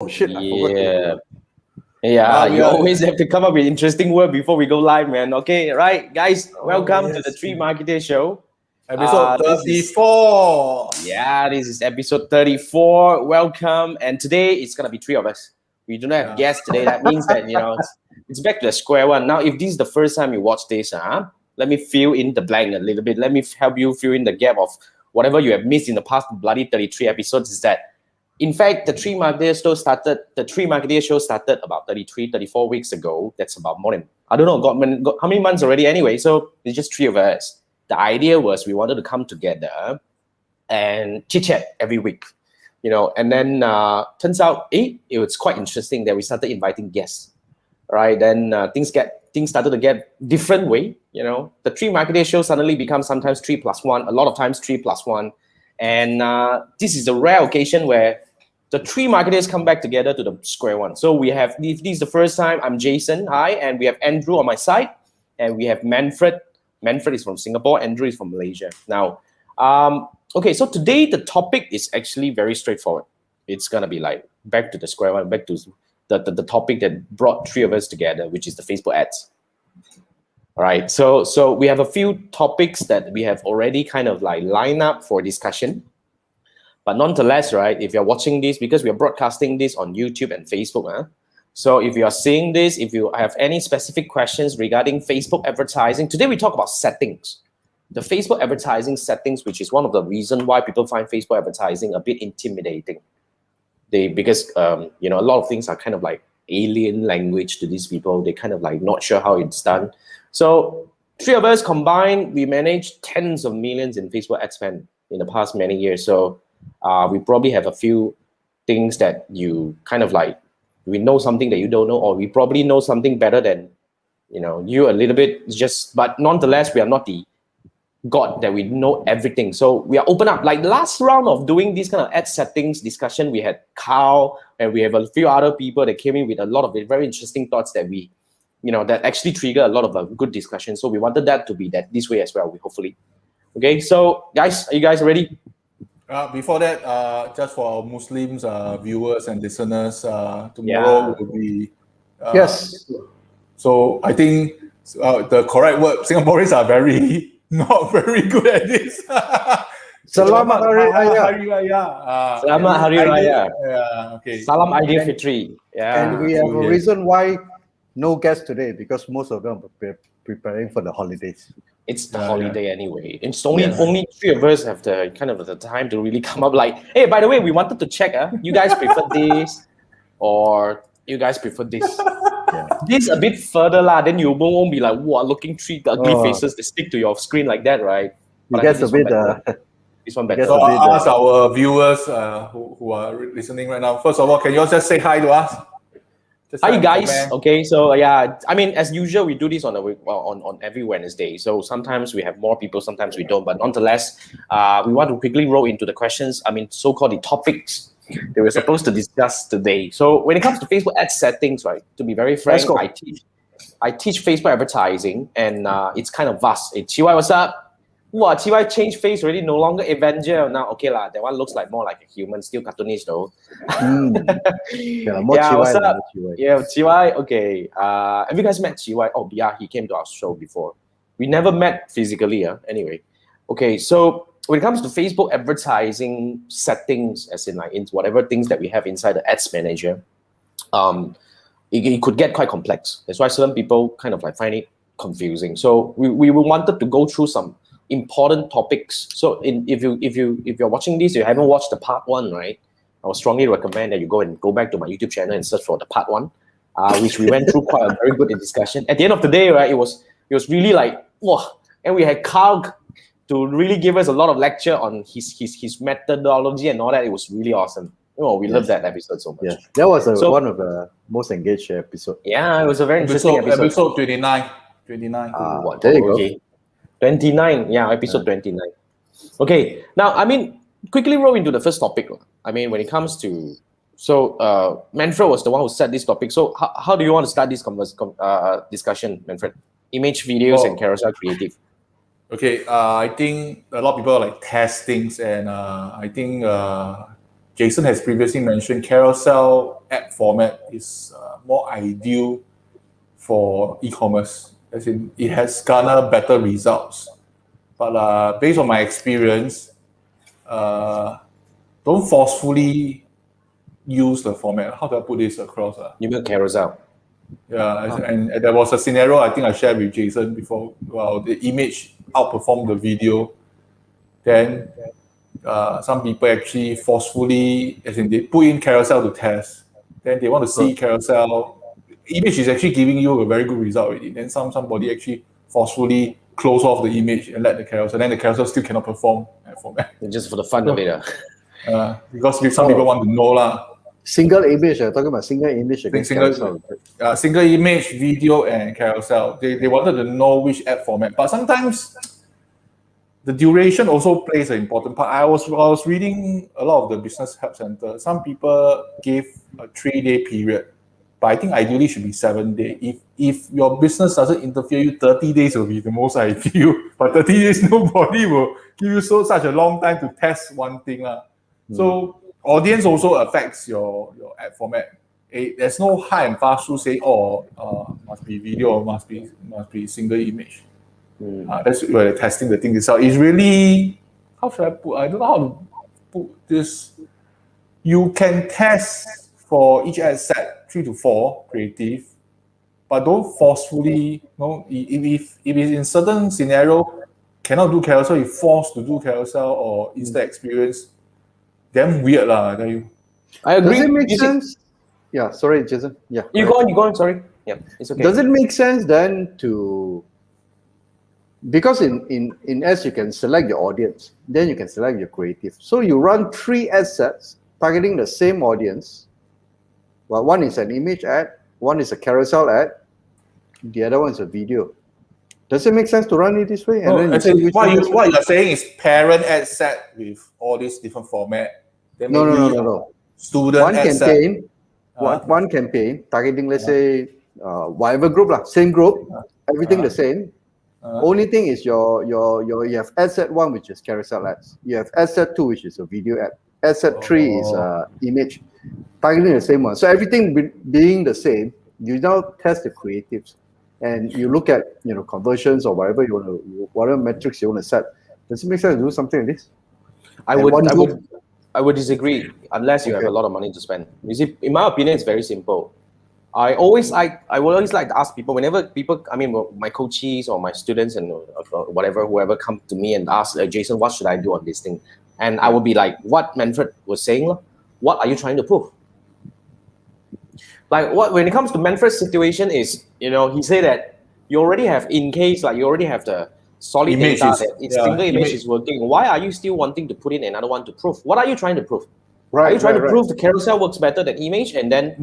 Oh shit, I forgot to. Yeah, you always have to come up with interesting word before we go live, man. Okay, right, guys, welcome to the Three Marketeers Show. Episode This is 34. this is episode 34. Welcome, and today it's gonna be three of us. We do not have guests today. That means that it's back to the square one. Now, if this is the first time you watch this, let me fill in the blank a little bit. Let me help you fill in the gap of whatever you have missed in the past bloody 33 episodes. Is that in fact, the Three Marketeers Show started about 33, 34 weeks ago. That's about more than, I don't know, got how many months already anyway. So it's just three of us. The idea was we wanted to come together and chit-chat every week, and then turns out, it was quite interesting that we started inviting guests, right? Then things started to get different way, The Three Marketeers Show suddenly becomes sometimes 3+1, a lot of times 3+1. And this is a rare occasion where the three marketers come back together to the square one. So we have, if this is the first time, I'm Jason, hi, and we have Andrew on my side, and we have Manfred. Manfred is from Singapore, Andrew is from Malaysia. Now, okay, so today the topic is actually very straightforward. It's gonna be like back to the square one, back to the topic that brought three of us together, which is the Facebook ads. All right, so we have a few topics that we have already kind of like lined up for discussion. But nonetheless, right, if you're watching this, because we are broadcasting this on YouTube and Facebook, so if you are seeing this, if you have any specific questions regarding Facebook advertising, today we talk about settings. The Facebook advertising settings, which is one of the reasons why people find Facebook advertising a bit intimidating. Because a lot of things are kind of like alien language to these people. They kind of like not sure how it's done. So three of us combined, we managed tens of millions in Facebook ad spend in the past many years. So we probably have a few things that you kind of like, we know something that you don't know, or we probably know something better than, you a little bit, but nonetheless, we are not the God that we know everything. So we are open up. Like the last round of doing this kind of ad settings discussion, we had Carl and we have a few other people that came in with a lot of very interesting thoughts that we, that actually trigger a lot of a good discussion. So we wanted that to be this way as well, hopefully. Okay, so guys, are you guys ready? Before that, just for our Muslims viewers and listeners, tomorrow will be yes. So I think the correct word, Singaporeans are not very good at this. Selamat Hari Raya. Selamat Hari Raya. Okay. Salam Idul Fitri. And we have a reason why no guests today, because most of them are preparing for the holidays. It's the holiday anyway. It's only three of us have the kind of the time to really come up like, hey, by the way, we wanted to check, you guys prefer this or you guys prefer this? This a bit further lah, then you won't be like, wow, looking three ugly faces that stick to your screen like that, right? But that's a bit this one better. So I'll ask our viewers who are listening right now. First of all, can you all just say hi to us? Hi guys. Okay, so I mean, as usual, we do this on every Wednesday. So sometimes we have more people, sometimes we don't. But nonetheless, we want to quickly roll into the questions. I mean, so-called the topics that we're supposed to discuss today. So when it comes to Facebook ad settings, right? To be very frank, I teach Facebook advertising, and it's kind of vast. Hey, Chiwai, what's up? Wow, Chiwai changed face already, no longer Avenger. Now, okay lah, that one looks like more like a human, still cartoonish though. What's up? Yeah, Chiwai, okay. Have you guys met Chiwai? Oh, yeah, he came to our show before. We never met physically, anyway. Okay, so when it comes to Facebook advertising settings, as in like in whatever things that we have inside the ads manager, it could get quite complex. That's why certain people kind of like find it confusing. So we wanted to go through some important topics. So if you're watching this, you haven't watched the part one, right? I would strongly recommend that you go back to my YouTube channel and search for the part one, which we went through quite a very good discussion. At the end of the day, right, it was really like, wow, and we had Carl to really give us a lot of lecture on his methodology and all that. It was really awesome. We love that episode so much. Yeah, that was one of the most engaged episodes. Yeah, it was a very interesting episode. Episode 29. There you go. 29, episode 29. Okay, now, I mean, quickly roll into the first topic. I mean, when it comes to, Manfred was the one who set this topic. So how do you want to start this discussion, Manfred? Image, videos, and carousel creative. Okay, I think a lot of people like test things, and I think Jason has previously mentioned, carousel ad format is more ideal for e-commerce, as in it has garnered better results. But based on my experience, don't forcefully use the format. How do I put this across? You mean carousel? Yeah, and there was a scenario I think I shared with Jason before. Well, the image outperformed the video. Then some people actually forcefully, as in they put in carousel to test. Then they want to see carousel. Image is actually giving you a very good result already. Then somebody actually forcefully close off the image and let the carousel. Then the carousel still cannot perform that format. Just for the fun of it. Because some people want to know lah. Single image, talking about single image against carousel. Single image, video, and carousel. They wanted to know which ad format. But sometimes the duration also plays an important part. I was reading a lot of the business help center. Some people gave a 3-day period, but I think ideally should be 7 days. If your business doesn't interfere you, 30 days will be the most ideal. But 30 days, nobody will give you such a long time to test one thing. So audience also affects your ad format. There's no hard and fast rule say, must be video or must be single image. That's where they're testing the thing itself. It's really, how should I put? I don't know how to put this. You can test for each ad set 3 to 4 creative, but don't forcefully. If it's in certain scenario cannot do carousel, you're forced to do carousel or Insta experience. Damn weird lah, I tell you. I agree. Does it make sense? Yeah, sorry, Jason. Yeah. You go on, sorry. Yeah, it's okay. Does it make sense then to, because in ads you can select your audience, then you can select your creative. So you run 3 ad sets targeting the same audience. Well, one is an image ad, one is a carousel ad, the other one is a video. Does it make sense to run it this way? And then what you're saying is parent ad set with all these different format. Then No. Student one ad campaign, set. one campaign targeting, let's say, whatever group lah, same group, everything the same. Only thing is you have ad set 1, which is carousel ads. You have ad set 2, which is a video ad. Ad set 3 is image, targeting the same one. So everything being the same, you now test the creatives. And you look at conversions or whatever whatever metrics you want to set. Does it make sense to do something like this? I would disagree unless you have a lot of money to spend. You see, in my opinion, it's very simple. I would always like to ask people, whenever people, my coaches or my students and whoever come to me and ask, Jason, what should I do on this thing? And I would be like, what Manfred was saying, what are you trying to prove? Like when it comes to Manfred's situation is, he said that you already have, in case you already have the solid image data that it's single image is working. Why are you still wanting to put in another one to prove? What are you trying to prove? Are you trying to prove the carousel works better than image? And then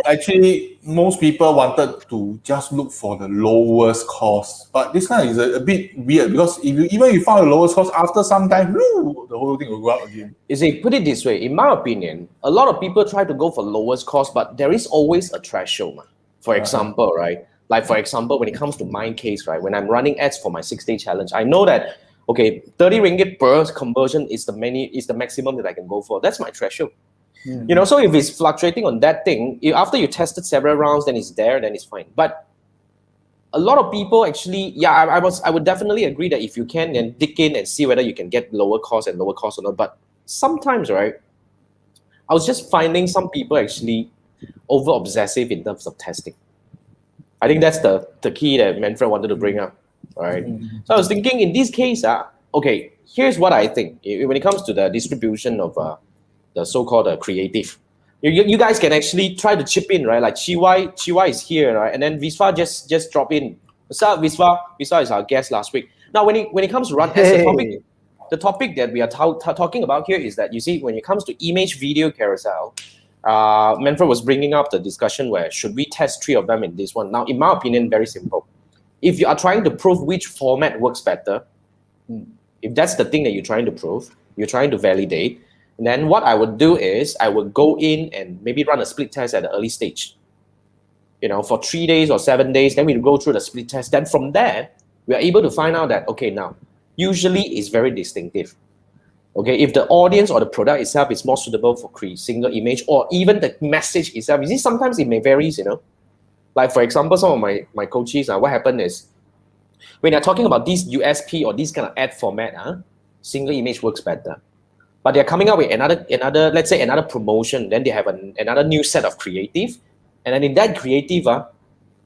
actually, most people wanted to just look for the lowest cost. But this kind is a bit weird because if you found the lowest cost, after some time, the whole thing will go up again. You see, put it this way, in my opinion, a lot of people try to go for lowest cost, but there is always a threshold. For example, right? Like for example, when it comes to my case, right? When I'm running ads for my 6-day challenge, I know that 30 ringgit per conversion is the maximum that I can go for. That's my threshold. So if it's fluctuating on that thing, after you tested several rounds, then it's there, then it's fine. But a lot of people actually, I would definitely agree that if you can, then dig in and see whether you can get lower cost or not. But sometimes, right, I was just finding some people actually over obsessive in terms of testing. I think that's the key that Manfred wanted to bring up. All right. So I was thinking in this case, here's what I think. When it comes to the distribution of the so-called creative, you guys can actually try to chip in, right? Like Chiwai is here, right? And then Visva just drop in. What's up, Visva? Visva is our guest last week. Now, when it comes to run as the topic that we are talking about here is that, you see, when it comes to image, video, carousel, Manfred was bringing up the discussion where should we test 3 of them in this one. Now, in my opinion, very simple. If you are trying to prove which format works better, if that's the thing that you're trying to prove, you're trying to validate, then what I would do is I would go in and maybe run a split test at the early stage. For 3 days or 7 days, then we go through the split test. Then from there, we are able to find out that, now, usually it's very distinctive. Okay, if the audience or the product itself is more suitable for single image, or even the message itself, you see, sometimes it may varies, Like for example, some of my coaches, what happened is when they're talking about this USP or this kind of ad format, single image works better. But they're coming up with another, let's say another promotion. Then they have another new set of creative, and then in that creative,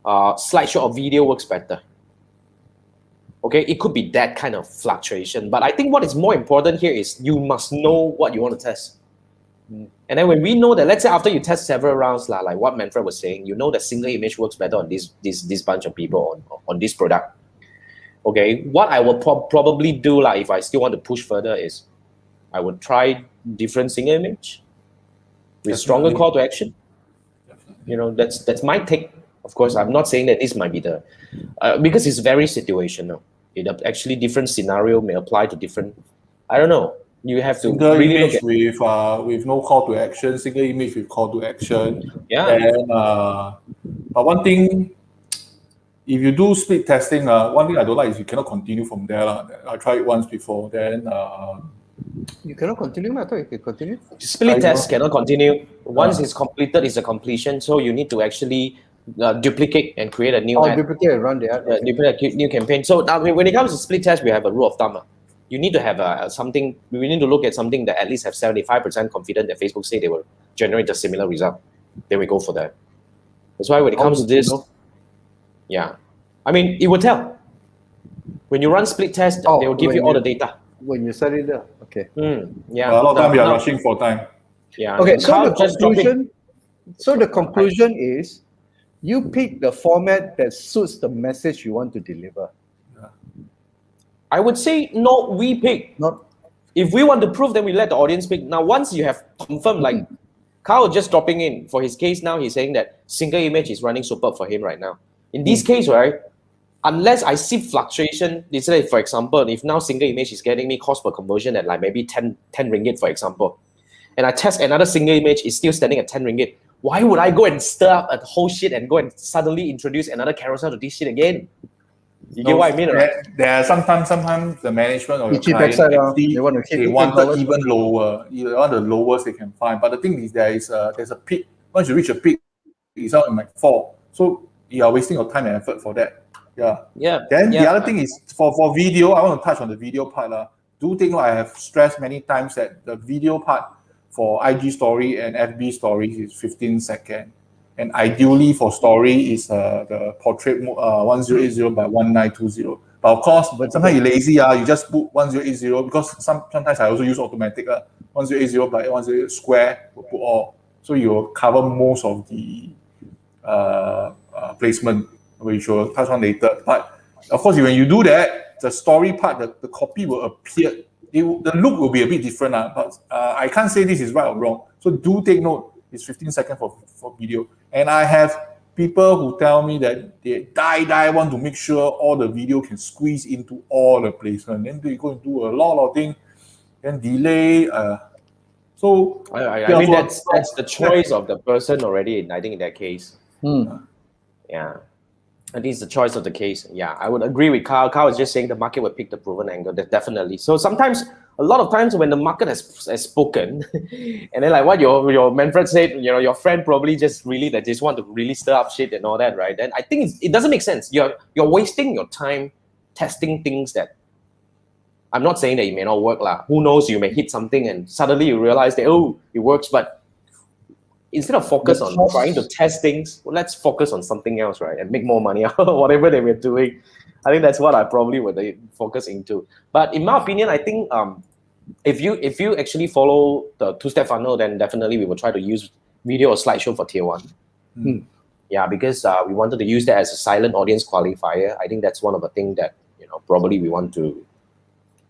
slideshow or video works better. Okay, it could be that kind of fluctuation. But I think what is more important here is you must know what you want to test. And then when we know that, let's say after you test several rounds, like what Manfred was saying, you know that single image works better on this bunch of people on this product. Okay, what I will probably do, if I still want to push further, is I would try different single image with stronger call to action. That's my take. Of course, I'm not saying that this might be the because it's very situational. Actually, different scenario may apply to different. I don't know. You have to single really image look at, with no call to action, single image with call to action. Yeah. And but one thing, if you do split testing, one thing I don't like is you cannot continue from there. I tried it once before. Then You cannot continue. I thought you can continue. Split test cannot continue. Once it's completed, it's a completion. So you need to actually duplicate and create a new ad. Duplicate and run the ad. Duplicate new campaign. So now when it comes to split test, we have a rule of thumb. You need to have something. We need to look at something that at least have 75% confident that Facebook say they will generate a similar result. Then we go for that. That's why when it comes to this, yeah, I mean it will tell. When you run split test, they will give you all the data. When you set it up, okay. Yeah. a lot of time we are rushing for time. Yeah. Okay. So the conclusion is, you pick the format that suits the message you want to deliver. I would say no. We pick. Not. If we want to prove, then we let the audience pick. Now, once you have confirmed, like Carl just dropping in for his case now, he's saying that single image is running superb for him right now. In this case, right, unless I see fluctuation, let's say, for example, if now single image is getting me cost per conversion at like maybe 10 ringgit, for example, and I test another single image, is still standing at 10 ringgit, why would I go and stir up a whole shit and go and suddenly introduce another carousel to this shit again? You get what I mean, right? There are sometimes the management or your client, they want to hit they want it even lower. They want the lowest they can find. But the thing is, there's a peak. Once you reach a peak, it's out in like fall. So you are wasting your time and effort for that. Yeah. Then the other thing is for video. I want to touch on the video part. Do take note. I have stressed many times that the video part for IG story and FB stories is 15 seconds. And ideally for story is the portrait 1080 by 1920. But of course, sometimes you're lazy, you just put 1080 because sometimes I also use automatic 1080 by 1080 square, we'll put all. So you'll cover most of the placement, which we'll touch on later. But of course, when you do that, the story part, the copy will appear. The look will be a bit different, but I can't say this is right or wrong. So do take note. It's 15 seconds for video. And I have people who tell me that they die want to make sure all the video can squeeze into all the placement. Then they go and do a lot of things, then delay. So I mean that's the choice of the person already. I think in that case, yeah, at least the choice of the case. Yeah, I would agree with Carl. Carl is just saying the market will pick the proven angle. Definitely. So sometimes, a lot of times when the market has spoken, and then like what your Manfred said, your friend probably just want to really stir up shit and all that, right? Then I think it doesn't make sense. You're wasting your time testing things that. I'm not saying that it may not work lah. Who knows? You may hit something and suddenly you realize that it works, but instead of focus on trying to test things, let's focus on something else, right? And make more money out of whatever they were doing. I think that's what I probably would focus into. But in my opinion, I think if you actually follow the two-step funnel, then definitely we will try to use video or slideshow for tier 1. Yeah, because we wanted to use that as a silent audience qualifier. I think that's one of the things that probably we want to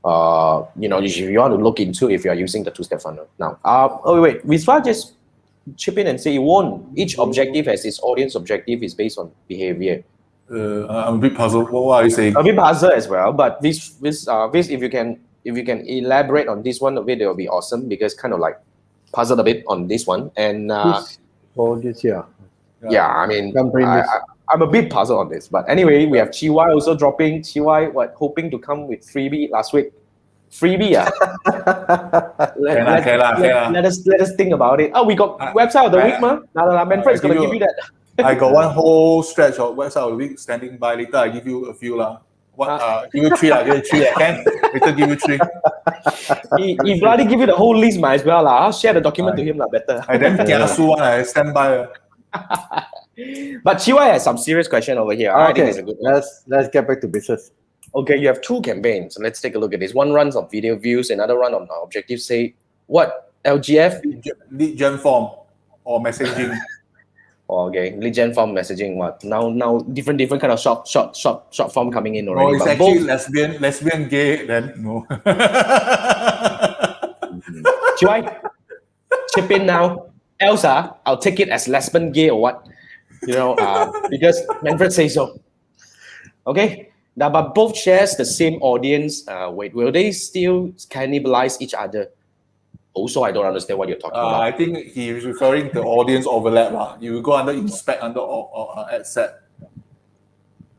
if you want to look into if you are using the two-step funnel. Now, wait, Viswa just chip in and say each objective has its audience objective is based on behavior. I'm a bit puzzled. What are you saying? A bit puzzled as well, but this if you can elaborate on this one a bit, it will be awesome, because kind of like puzzled a bit on this one. And this year. Yeah, I mean, I'm a bit puzzled on this, but anyway, we have Chiwai also dropping. Chiwai, hoping to come with freebie last week. Freebie, let us think about it. Oh, we got website of the week, ma. Manfred is gonna give you that. I got one whole stretch of website of the week standing by. Later, I give you a few lah. Give you three lah. Give you three. I can later give you three. He bloody give you the whole list, might as well lah. I'll share the document to him lah. Better. I then kiasu one. I stand by. But Chiwai has some serious question over here. Okay, I think it's a good one. let's get back to business. Okay, you have two campaigns. Let's take a look at this. One runs on video views, another run on objective. Say what? LGF? Lead gen form or messaging. Oh, okay, lead gen form messaging. What now? Different kind of short form coming in already. No, it's but actually both... lesbian, gay. Then no. Chiwai, chip in now. Elsa, I'll take it as lesbian, gay, or what? Because Manfred says so. Okay. Now, but both shares the same audience. Will they still cannibalize each other? Also, I don't understand what you're talking about. I think he is referring to audience overlap. You will go under inspect under ad set.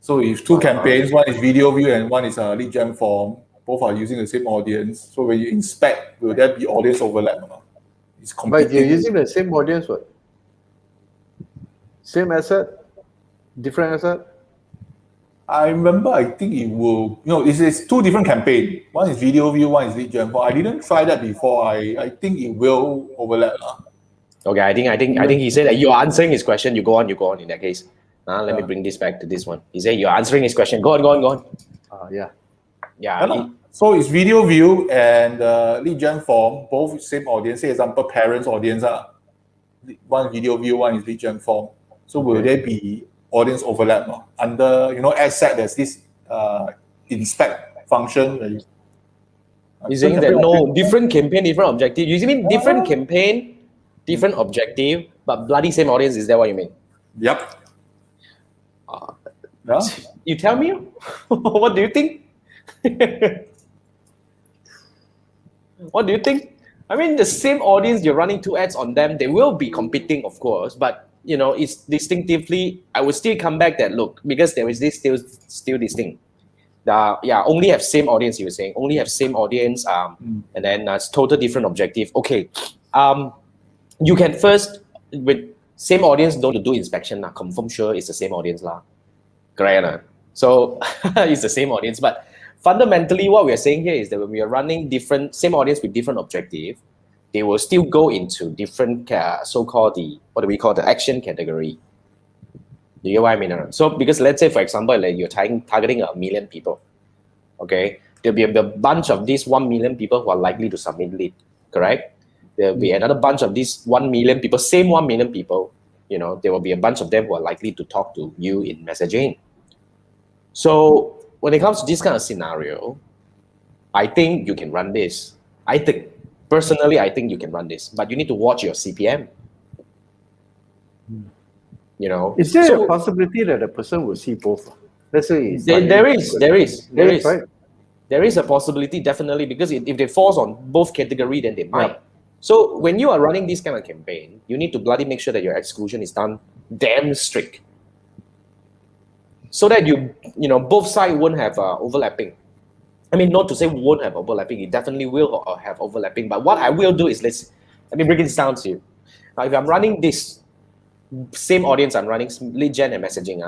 So if two campaigns, one is video view and one is lead gen form, both are using the same audience. So when you inspect, will there be audience overlap or not? It's But you're using the same audience, what? Same asset? Different asset? I remember, I think it will, it's two different campaigns. One is video view, one is lead gen form. I didn't try that before. I think it will overlap. Okay, I think he said that you're answering his question. You go on in that case. Let me bring this back to this one. He said you're answering his question. Go on. Yeah. Yeah. So it's video view and lead gen form, both same audience. Say example, parents audience. One video view, one is lead gen form. So will there be audience overlap under ad set? There's this inspect function. You're saying that no, different campaign, different objective. You mean different campaign, different objective, but bloody same audience? Is that what you mean? Yep. You tell me. What do you think? What do you think? I mean, the same audience, you're running two ads on them. They will be competing, of course, but it's distinctively. I would still come back that look because there is this still distinct. Only have same audience. You were saying only have same audience. And then it's total different objective. Okay, you can first with same audience don't do inspection. Confirm sure it's the same audience lah. Correct. So it's the same audience, but fundamentally, what we are saying here is that when we are running same audience with different objective, they will still go into different so-called the action category. Do you get what I mean? So because let's say, for example, like you're targeting 1 million people, okay? There'll be a bunch of these 1 million people who are likely to submit lead, correct? There'll be another bunch of these 1 million people, same 1 million people, there will be a bunch of them who are likely to talk to you in messaging. So when it comes to this kind of scenario, I think you can run this. Personally, I think you can run this, but you need to watch your CPM. Is there a possibility that a person will see both? Let's say there is. Right? There is a possibility, definitely, because if they falls on both category, then they might. Yeah. So when you are running this kind of campaign, you need to bloody make sure that your exclusion is done damn strict, so that both sides won't have overlapping. I mean, not to say we won't have overlapping. It definitely will have overlapping. But what I will do is let me break this down to you. Now, if I'm running this same audience, I'm running lead gen and messaging.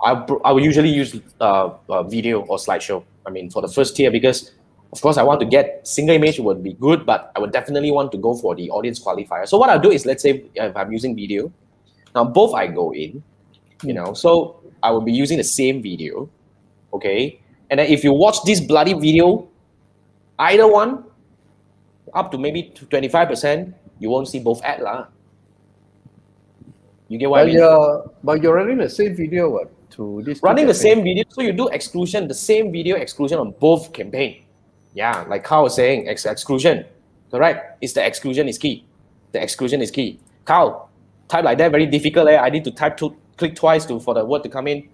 I will usually use video or slideshow. I mean, for the first tier, because of course I want to get single image would be good, but I would definitely want to go for the audience qualifier. So what I'll do is, let's say if I'm using video, now both I go in, so I will be using the same video, okay? And then if you watch this bloody video, either one, up to maybe 25%, you won't see both ads lah. You get what I mean? But you're running the same video to this. Running the same video, so you do exclusion, the same video exclusion on both campaign. Yeah, like Carl was saying, exclusion, correct? It's the exclusion is key. The exclusion is key. Carl, type like that very difficult. I need to click twice for the word to come in.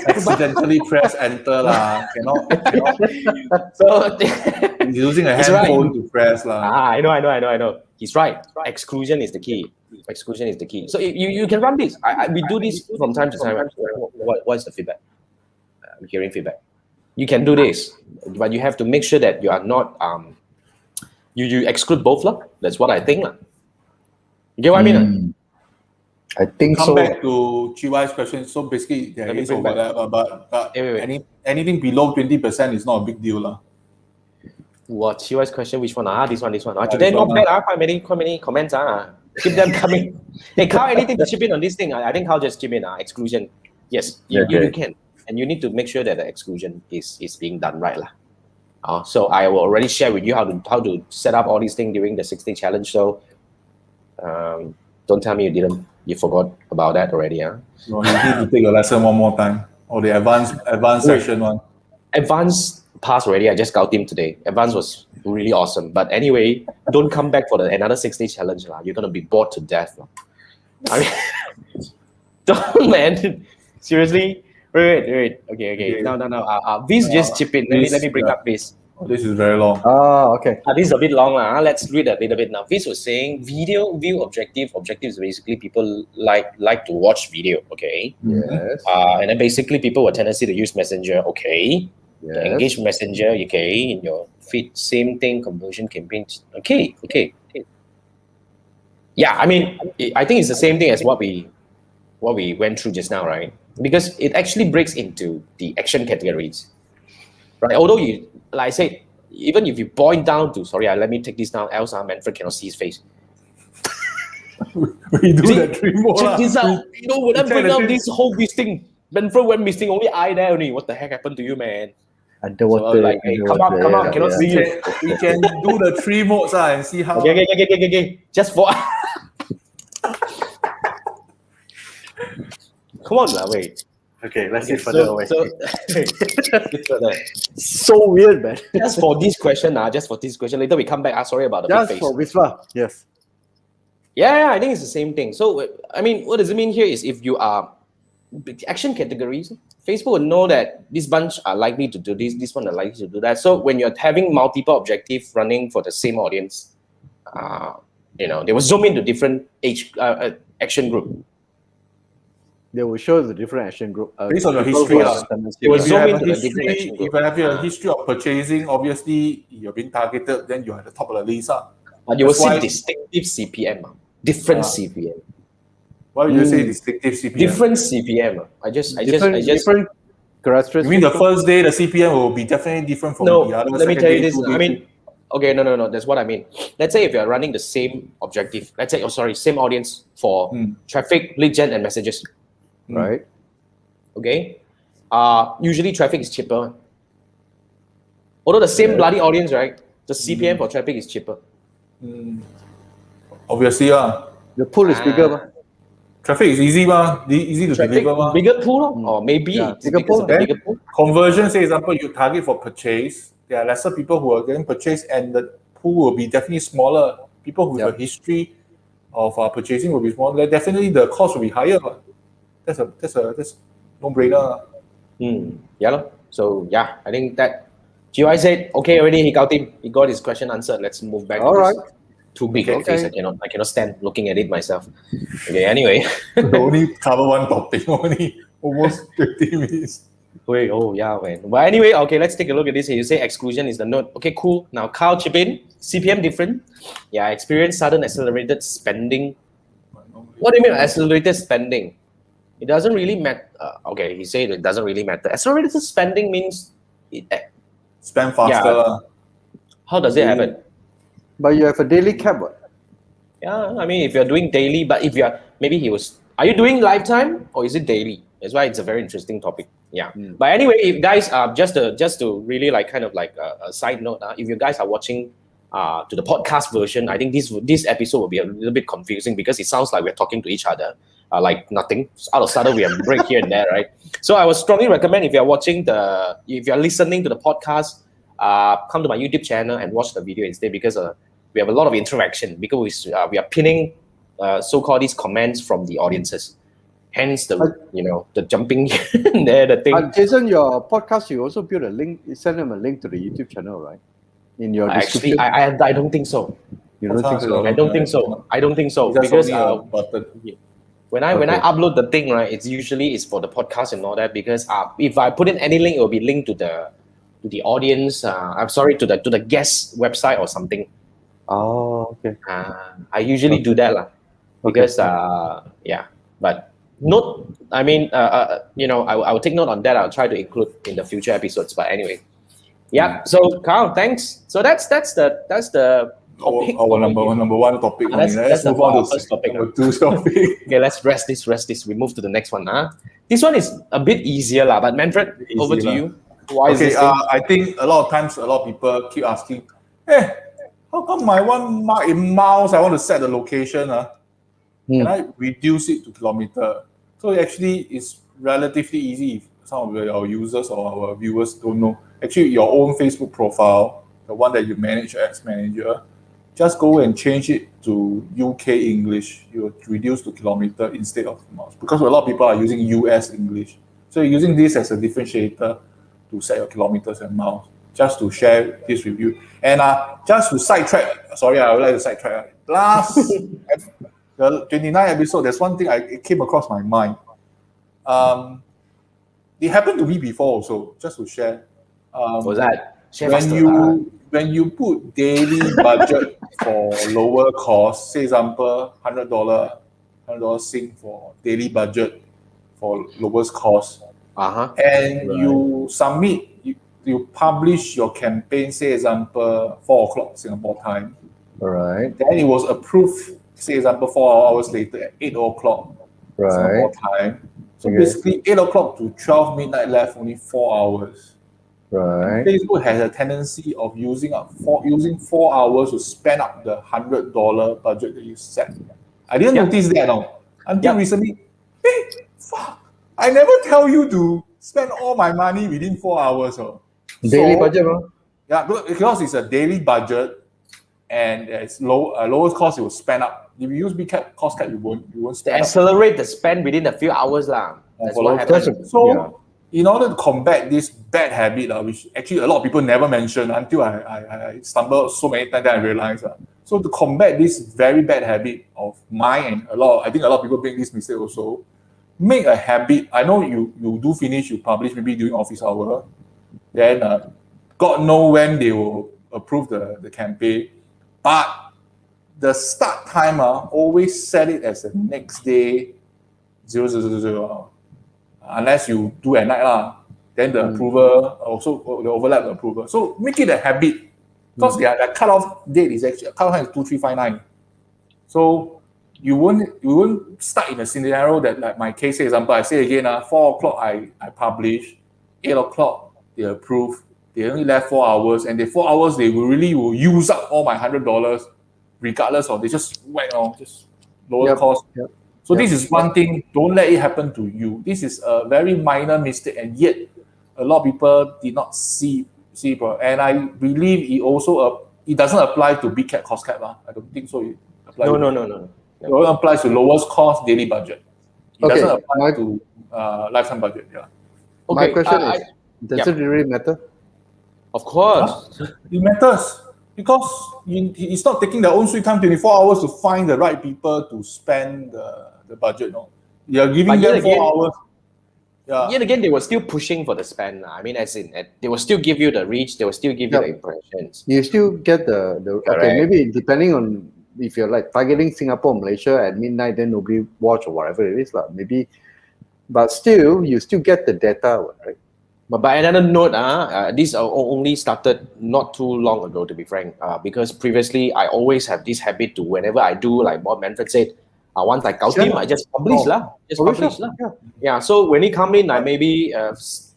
Accidentally press enter lah. Cannot. So he's using a handphone to press lah. I know. He's right. Exclusion is the key. Exclusion is the key. So you can run this. We do this from time to time. What's the feedback? I'm hearing feedback. you can do this, but you have to make sure that you are not you exclude both lah. That's what I think lah. You get what I mean? I think Come so. back to GY's question. So basically, there Let me is bring back. overlap, but Wait. anything below 20% is not a big deal lah. What GY's question? Which one? This one. Today this not one, bad. Quite many comments. Keep them coming. Hey, Carl, anything to chip in on this thing? I think Carl just chip in. Exclusion. Yes, you can, and you need to make sure that the exclusion is being done right lah. So I will already share with you how to set up all these things during the 6-day challenge. So don't tell me you forgot about that already. No, you need to take a lesson one more time, or the advanced session one. Advanced pass already. I just got him today. Advanced was really awesome. But anyway, don't come back for another 6-day challenge lah. You're gonna be bored to death lah. I mean, don't, man. Seriously. Wait. Okay. No. Viz just chip in. Let me bring up Viz. Oh, this is very long. Okay. This is a bit long. Let's read a little bit now. Viz was saying video view objective. Objective is basically people like to watch video. Okay. Yes. And then basically people with tendency to use Messenger. Okay. Yes. Engage Messenger. Okay. In your feed. Same thing. Conversion campaigns. Okay. Yeah. I mean, I think it's the same thing as what we went through just now, right? Because it actually breaks into the action categories, right? Although like I said, even if you boil down to, let me take this down, else Manfred cannot see his face. We do that 3 more. Check this out. When I bring out this whole thing, Manfred went missing, only I there only. What the heck happened to you, man? Underwater. So hey, come up, cannot see you. We can do the 3 modes and see how. Okay. Just for... Come on now, wait. Okay, let's see further away. So weird, man. Just for this question. Later we come back. Sorry about the big face. Just for Wisla, yes. Yeah, I think it's the same thing. So, I mean, what does it mean here is if you are action categories, Facebook will know that this bunch are likely to do this one are likely to do that. So when you're having multiple objectives running for the same audience, they will zoom into different action group. They will show the different action group. Based on your history. If you have a history of purchasing, obviously you're being targeted, then you're at the top of the list. But you will see distinctive CPM, different CPM. Why would you say distinctive CPM? Different CPM. I just different characteristics. You mean the first day the CPM will be definitely different from the other? Let me tell you this. I mean, okay, no. That's what I mean. Let's say if you're running the same objective, same audience for traffic, lead gen, and messages. Right. Okay. Usually traffic is cheaper. Although the same bloody audience, right? The CPM for traffic is cheaper. Obviously, the pool is bigger. Traffic is easy, easy to deliver. Bigger pool, or maybe it's bigger pool. Bigger pool. Conversion, say example, you target for purchase. There are lesser people who are getting purchased, and the pool will be definitely smaller. People with a history of purchasing will be smaller. Definitely, the cost will be higher. That's no-brainer. Yeah. So yeah, I think that GY said okay already. He got his question answered. Let's move back. All right. Too big of face. I cannot stand looking at it myself. Okay. Anyway. Only cover one topic. Only almost 50 minutes. Wait. Oh yeah, man. But anyway, okay. Let's take a look at this. You say exclusion is the node. Okay, cool. Now Carl chip in. CPM different. Yeah. Experience sudden accelerated spending. What do you mean accelerated spending? It doesn't really matter. Okay, he said it doesn't really matter. Accelerated spending means spend faster. Yeah. How does it happen? But you have a daily cap. Yeah, I mean, if you're doing daily, but if you're are you doing lifetime or is it daily? That's why it's a very interesting topic. Yeah. But anyway, if guys just to really kind of a side note, if you guys are watching to the podcast version, I think this episode will be a little bit confusing because it sounds like we're talking to each other. Like nothing. Out of sudden we have a break here and there, right? So I would strongly recommend if you're listening to the podcast, come to my YouTube channel and watch the video instead because we have a lot of interaction because we are pinning so-called these comments from the audiences. Hence the jumping there, the thing. Jason, your podcast, you also build a link, you send them a link to the YouTube channel, right? In your description. Actually, I don't think so. You don't think so? I don't think so because when I upload the thing, right, it's usually for the podcast and all that because if I put in any link, it will be linked to the audience. I'm sorry, to the guest website or something. Oh, okay. I usually do that lah, because yeah. But note, I mean, I will take note on that. I'll try to include in the future episodes. But anyway, yeah. So Carl, thanks. So that's the topic. Our number one topic. That's Let's move on to first topic. number two topic. Okay, let's rest this. We move to the next one. This one is a bit easier lah. But Manfred, over to you. Why is Okay, this thing? I think a lot of times, a lot of people keep asking, hey, how come my one mark in miles, I want to set the location, can I reduce it to kilometer? So actually, it's relatively easy if some of our users or our viewers don't know. Actually, your own Facebook profile, the one that you manage as manager, just go and change it to UK English. You reduce to kilometer instead of miles, because a lot of people are using US English. So you're using this as a differentiator to set your kilometers and miles, just to share this with you. And just to sidetrack, sorry, I would like to sidetrack. Last, the 29th episode, there's one thing it came across my mind. It happened to me before also, just to share. What was that? Share When faster. when you put daily budget for lower cost, say example $100 Sing for daily budget for lowest cost, and you submit, you publish your campaign, say example 4 o'clock Singapore time. All right. Then it was approved, say example 4 hours later at 8 o'clock Singapore time. So basically 8 o'clock to 12 midnight left, only 4 hours. Right. Facebook has a tendency of using 4 hours to spend up the $100 budget that you set. I didn't notice that until recently. Hey, fuck! I never tell you to spend all my money within 4 hours. Daily budget, bro? Yeah, because it's a daily budget and it's lowest cost, it will spend up. If you use big cap, cost cap, you won't spend up. Accelerate the spend within a few hours lah. That's what happens. So, in order to combat this bad habit, which actually a lot of people never mention until I stumbled so many times that I realized. So to combat this very bad habit of mine, and I think a lot of people make this mistake also, make a habit. I know you do finish, you publish maybe during office hour, then God know when they will approve the campaign, but the start time always set it as the next day 0000. Unless you do at night then the approver also the overlap the approval. So make it a habit, because their cutoff date is actually cutoff time is 2359. So you won't start in a scenario that, like my case example, I say again, 4 o'clock I publish, 8 o'clock they approve, they only left 4 hours, and the 4 hours they will use up all my $100 regardless of they just just lower cost. So this is one thing, don't let it happen to you. This is a very minor mistake, and yet a lot of people did not see. And I believe it doesn't apply to big cap, cost cap. I don't think so. No. It only applies to lowest cost daily budget. It doesn't apply to lifetime budget. Yeah. My question is, does it really matter? Of course. It matters. Because it's not taking their own sweet time 24 hours to find the right people to spend the budget. You're giving them 4 hours. Yeah. Yet again, they were still pushing for the spend. I mean, as in, they will still give you the reach, they will still give you the impressions. You still get the okay, maybe depending on if you're like targeting Singapore, Malaysia at midnight, then nobody watch or whatever it is. Maybe, but still, you still get the data, right? But by another note, this only started not too long ago, to be frank, because previously I always have this habit to, whenever I do, like what Manfred said, once I count him, I just publish Yeah, so when he come in, I maybe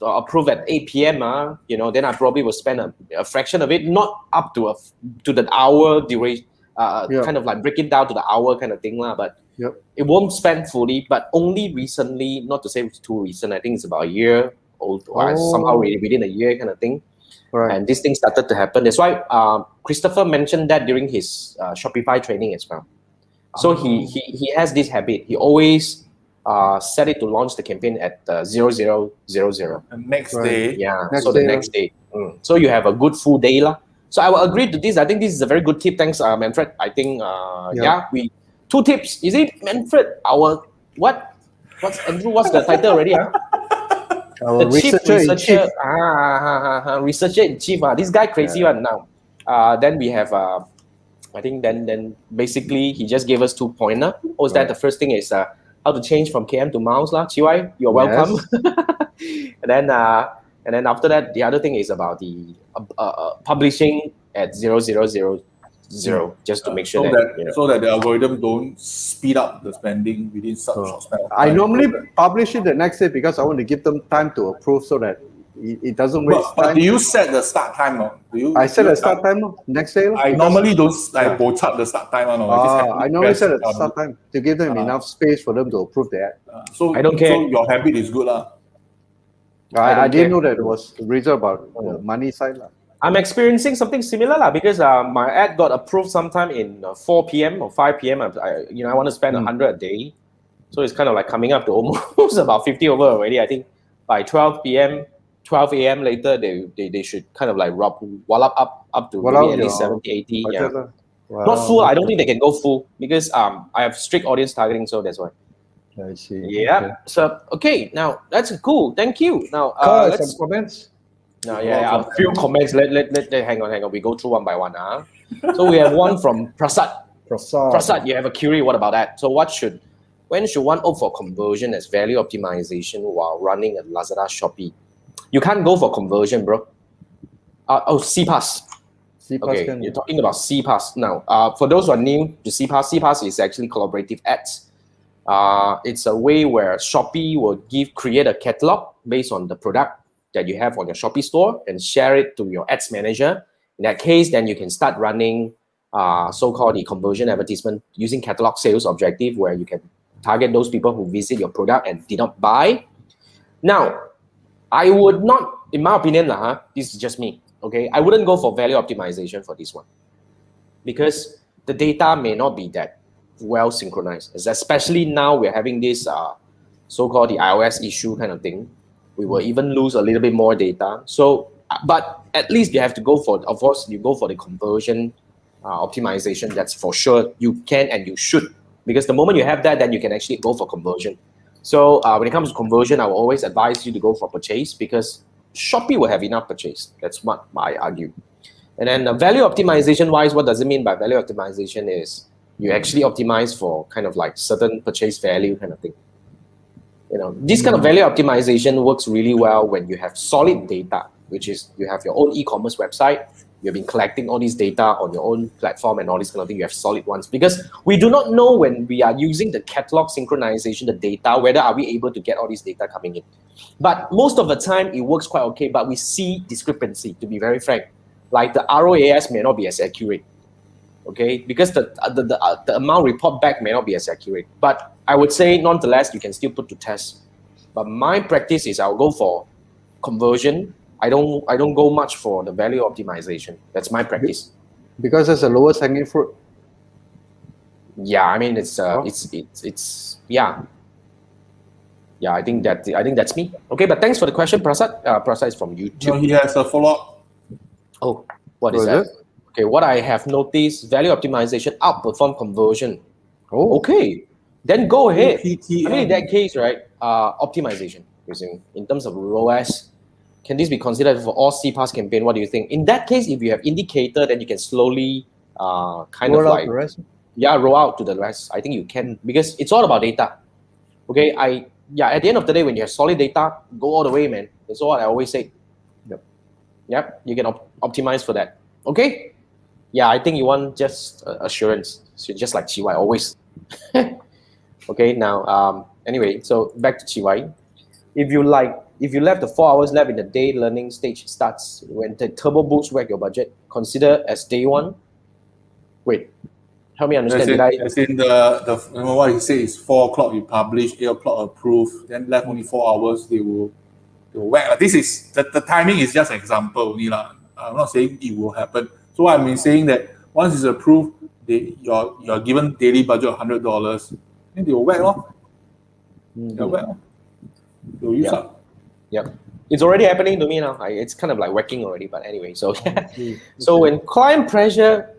approve at 8 p.m. Then I probably will spend a fraction of it, not up to the hour duration, kind of like break it down to the hour kind of thing, but it won't spend fully. But only recently, not to say it's too recent, I think it's about a year old, or somehow within a year kind of thing. Right. And this thing started to happen. That's why Christopher mentioned that during his Shopify training as well. So he has this habit. He always set it to launch the campaign at 0000. The next day. Yeah. The next day. So you have a good full day lah. So I will agree to this. I think this is a very good tip. Thanks, Manfred. I think we 2 tips. Is it Manfred? What's Andrew? What's the title already? Our The chief researcher in researcher, chief. researcher in chief. This guy crazy one now. Then we have, I think then basically he just gave us 2 pointer. Oh, is that Right. the first thing is how to change from KM to miles lah? Chiwai, you're welcome. and then after that, the other thing is about the publishing at 0000, just to make sure so that the algorithm don't speed up the spending within such a short span of time. I normally publish it the next day because I want to give them time to approve so that it doesn't waste But time. do you set the start time? I set a start time next day. I normally don't both up the start time. I normally set a start time to give them enough space for them to approve the ad. So I don't care. So your habit is good lah. I didn't know that it was the reason about the money side lah. I'm experiencing something similar lah, because my ad got approved sometime in 4 p.m. or 5 p.m. I want to spend 100 a day, so it's kind of like coming up to almost about 50 over already. I think by 12 p.m., 12 a.m. later, they should kind of like wallop up to maybe at least 70, 80. Yeah. Wow. Not full. I don't think they can go full because I have strict audience targeting, so that's why. I see. Yeah. Okay. So okay, now that's cool. Thank you. Now let's some comments. No, a few comments. Let hang on. We go through one by one. So we have one from Prasad. Prasad, you have a query. What about that? So when should one opt for conversion as value optimization while running at Lazada, Shopee? You can't go for conversion, bro. CPAS. Okay, you're talking about CPAS now. For those who are new to CPAS is actually collaborative ads. It's a way where Shopee will create a catalog based on the product that you have on your Shopee store and share it to your ads manager. In that case, then you can start running so-called the conversion advertisement using catalog sales objective, where you can target those people who visit your product and did not buy. Now, I would not, in my opinion, this is just me, okay? I wouldn't go for value optimization for this one because the data may not be that well synchronized, especially now we're having this so-called the iOS issue kind of thing. We will even lose a little bit more data. So, but at least you have to go for, of course, you go for the conversion optimization. That's for sure. You can and you should, because the moment you have that, then you can actually go for conversion. So when it comes to conversion, I will always advise you to go for purchase because Shopee will have enough purchase. That's what I argue. And then value optimization wise, what does it mean by value optimization is you actually optimize for kind of like certain purchase value kind of thing. This kind of value optimization works really well when you have solid data, which is you have your own e-commerce website, you've been collecting all these data on your own platform and all this kind of thing, you have solid ones. Because we do not know when we are using the catalog synchronization, the data, whether are we able to get all this data coming in. But most of the time, it works quite okay, but we see discrepancy, to be very frank. Like the ROAS may not be as accurate, okay? Because the amount report back may not be as accurate. But I would say, nonetheless, you can still put to test. But my practice is I'll go for conversion. I don't go much for the value optimization. That's my practice. Because it's the lowest hanging fruit. Yeah, I mean it's yeah. I think that's me. Okay, but thanks for the question, Prasad. Prasad is from YouTube. No, he has a follow-up. Oh, what is that? Okay, what I have noticed, value optimization outperform conversion. Oh, okay. Then go ahead. PTM. I mean, in that case, right, optimization, in terms of ROAS, can this be considered for all CPAS campaign? What do you think? In that case, if you have indicator, then you can slowly roll out to the rest. I think you can, because it's all about data. Okay, at the end of the day, when you have solid data, go all the way, man. That's what I always say. Yep, you can optimize for that. Okay? Yeah, I think you want just assurance. So just like Chiwai, always. Okay, now, anyway, so back to Chiwai. If you left the 4 hours left in the day, learning stage starts when the turbo boost wreck your budget, consider as day one. Wait, help me understand. As in the what he said is 4 o'clock you publish, 8 o'clock approve, then left only 4 hours, they will whack. This is the timing is just an example only lah. I'm not saying it will happen. So I've been saying that once it's approved, you're given daily budget of $100, then they will whack off. They'll whack off. They'll use up. Yep. It's already happening to me now. It's kind of like whacking already, but anyway. So so when client pressure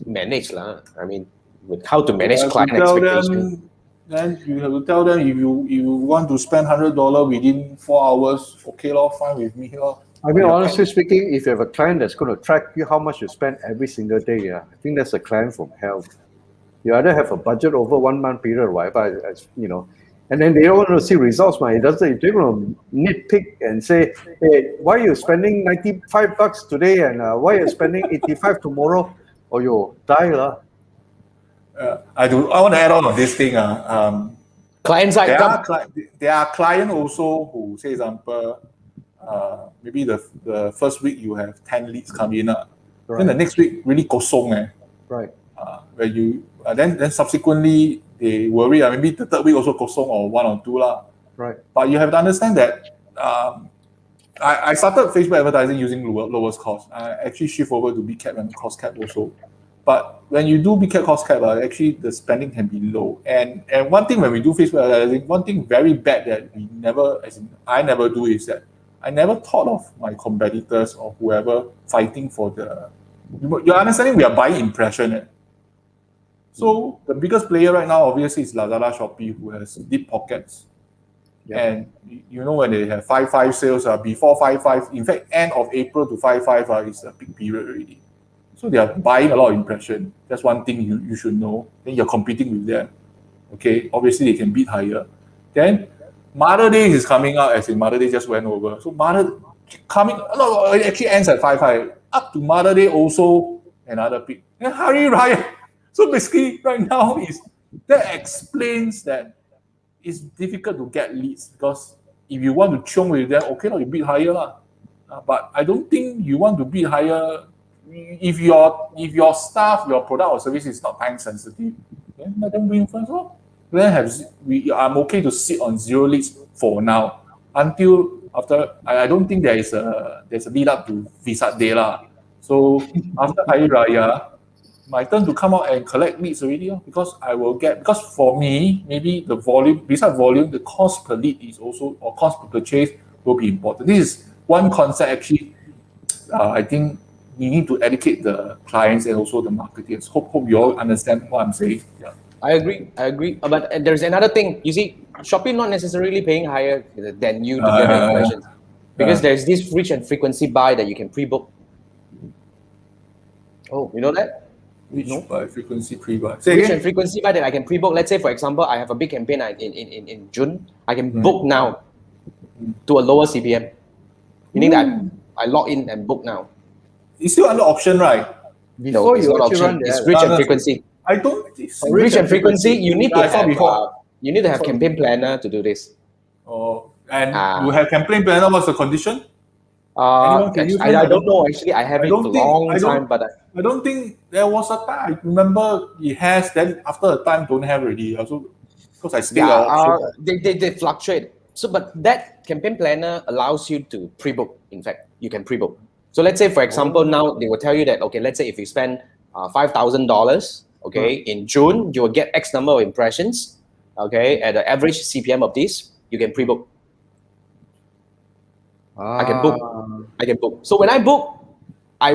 manage lah, I mean, with how to manage client expectation. then you have to tell them if you want to spend $100 within 4 hours, okay, lor, fine with me, lor. I mean, honestly speaking, if you have a client that's going to track you how much you spend every single day, yeah, I think that's a client from hell. You either have a budget over 1 month period or whatever, you know, and then they don't want to see results, man. It doesn't. If they're going to nitpick and say, "Hey, why are you spending $95 today and why are you spending 85 tomorrow?" Or you die, lah. I want to add on this thing. Client side, There are clients also who, say, example, maybe the first week you have 10 leads come in, Right. then the next week really kosong, Right. where you then subsequently they worry, maybe the third week also kosong or 1 or 2 lah. Right. But you have to understand that I started Facebook advertising using lowest cost. I actually shift over to big cap and cost cap also. But when you do big cap cost cap, actually the spending can be low. And one thing when we do Facebook advertising, one thing very bad that I never do is that I never thought of my competitors or whoever fighting for you're understanding we are buying impression. So the biggest player right now obviously is Lazada, Shopee, who has deep pockets. Yeah. And you know when they have 5.5 sales, before 5.5, in fact, end of April to 5.5 is a peak period already. So they are buying a lot of impression. That's one thing you should know. Then you're competing with them. Okay, obviously they can bid higher. Then Mother Day is coming out, as in Mother Day just went over. So it actually ends at 5.5. Up to Mother Day also another peak. And Hari Raya. So basically right now that explains that it's difficult to get leads, because if you want to chung with them, okay, you bid higher lah. But I don't think you want to bid higher if your staff, your product or service is not time sensitive. Then let them win first. I'm okay to sit on 0 leads for now until after. I don't think there's a lead up to Vesak Day lah. So after Hari Raya, my turn to come out and collect leads already, because for me, maybe the volume, besides volume, the cost per lead is also, or cost per purchase will be important. This is one concept actually. I think you need to educate the clients and also the marketers. Hope you all understand what I'm saying. Yeah. I agree. But there's another thing. You see, Shopee not necessarily paying higher than you to get the impressions, because there's this reach and frequency buy that you can pre-book. Oh, you know that? Reach by frequency pre-buy. Reach and frequency buy that I can pre-book. Let's say, for example, I have a big campaign in June. I can book now to a lower CPM. Meaning that I log in and book now. It's still under option, right? No, it's not option. It's reach and frequency. I don't. Reach and frequency. You need to have campaign planner to do this. Oh, and you have campaign planner. What's the condition? I don't know. Actually, I have it for a long time, but I don't think there was a time. I remember it has. Then after a time, don't have already. Also, because I still they fluctuate. So, but that campaign planner allows you to pre-book. In fact, you can pre-book. So let's say, for example, now they will tell you that, okay, let's say if you spend $5,000, okay, in June, you will get X number of impressions, okay, at the average CPM of this, you can pre-book. I can book. So when I book, they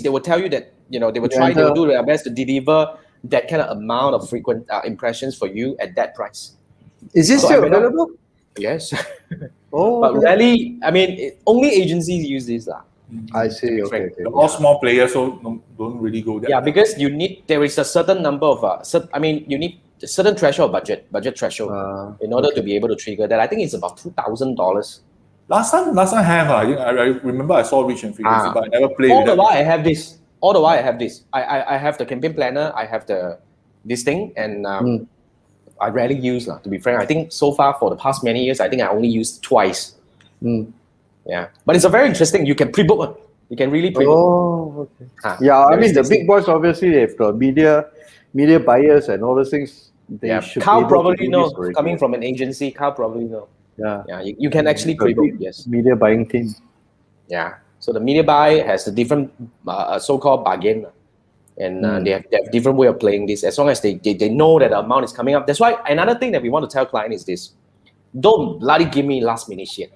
will tell you that, they will they will do their best to deliver that kind of amount of frequent impressions for you at that price. Is this still available? Yes. But rarely, only agencies use this. I see. Okay. All small players, so don't really go there. Yeah, because there is a certain number of, you need a certain threshold budget threshold in order to be able to trigger that. I think it's about $2,000. Last time I remember I saw reach and frequency, but I never played with that. All the while I have this. I have the campaign planner, I have this thing, and I rarely use, to be frank. I think so far for the past many years, I think I only used twice. Yeah, but it's a very interesting. You can pre-book. You can really pre-book. Oh, okay. The big boys obviously they've got media buyers and all those things. Carl probably knows. Coming from an agency, Carl probably know. Yeah. You can actually pre-book. Yes. Media buying team. Yeah. So the media buy has a different so-called bargain, and they have different way of playing this. As long as they know that the amount is coming up. That's why another thing that we want to tell client is this: don't bloody give me last minute shit.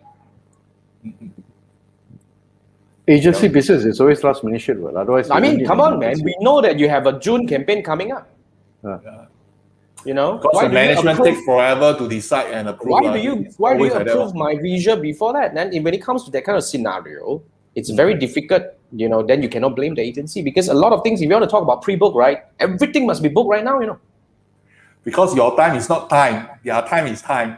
Agency business is always last minute shit. Well, otherwise, come on, man. We know that you have a June campaign coming up. You know, Because the management takes forever to decide and approve. Why do you approve that, my visual before that? Then when it comes to that kind of scenario, it's very difficult. You know, then you cannot blame the agency because a lot of things. If you want to talk about pre-book, right? Everything must be booked right now. You know. Because your time is not time, their time is time.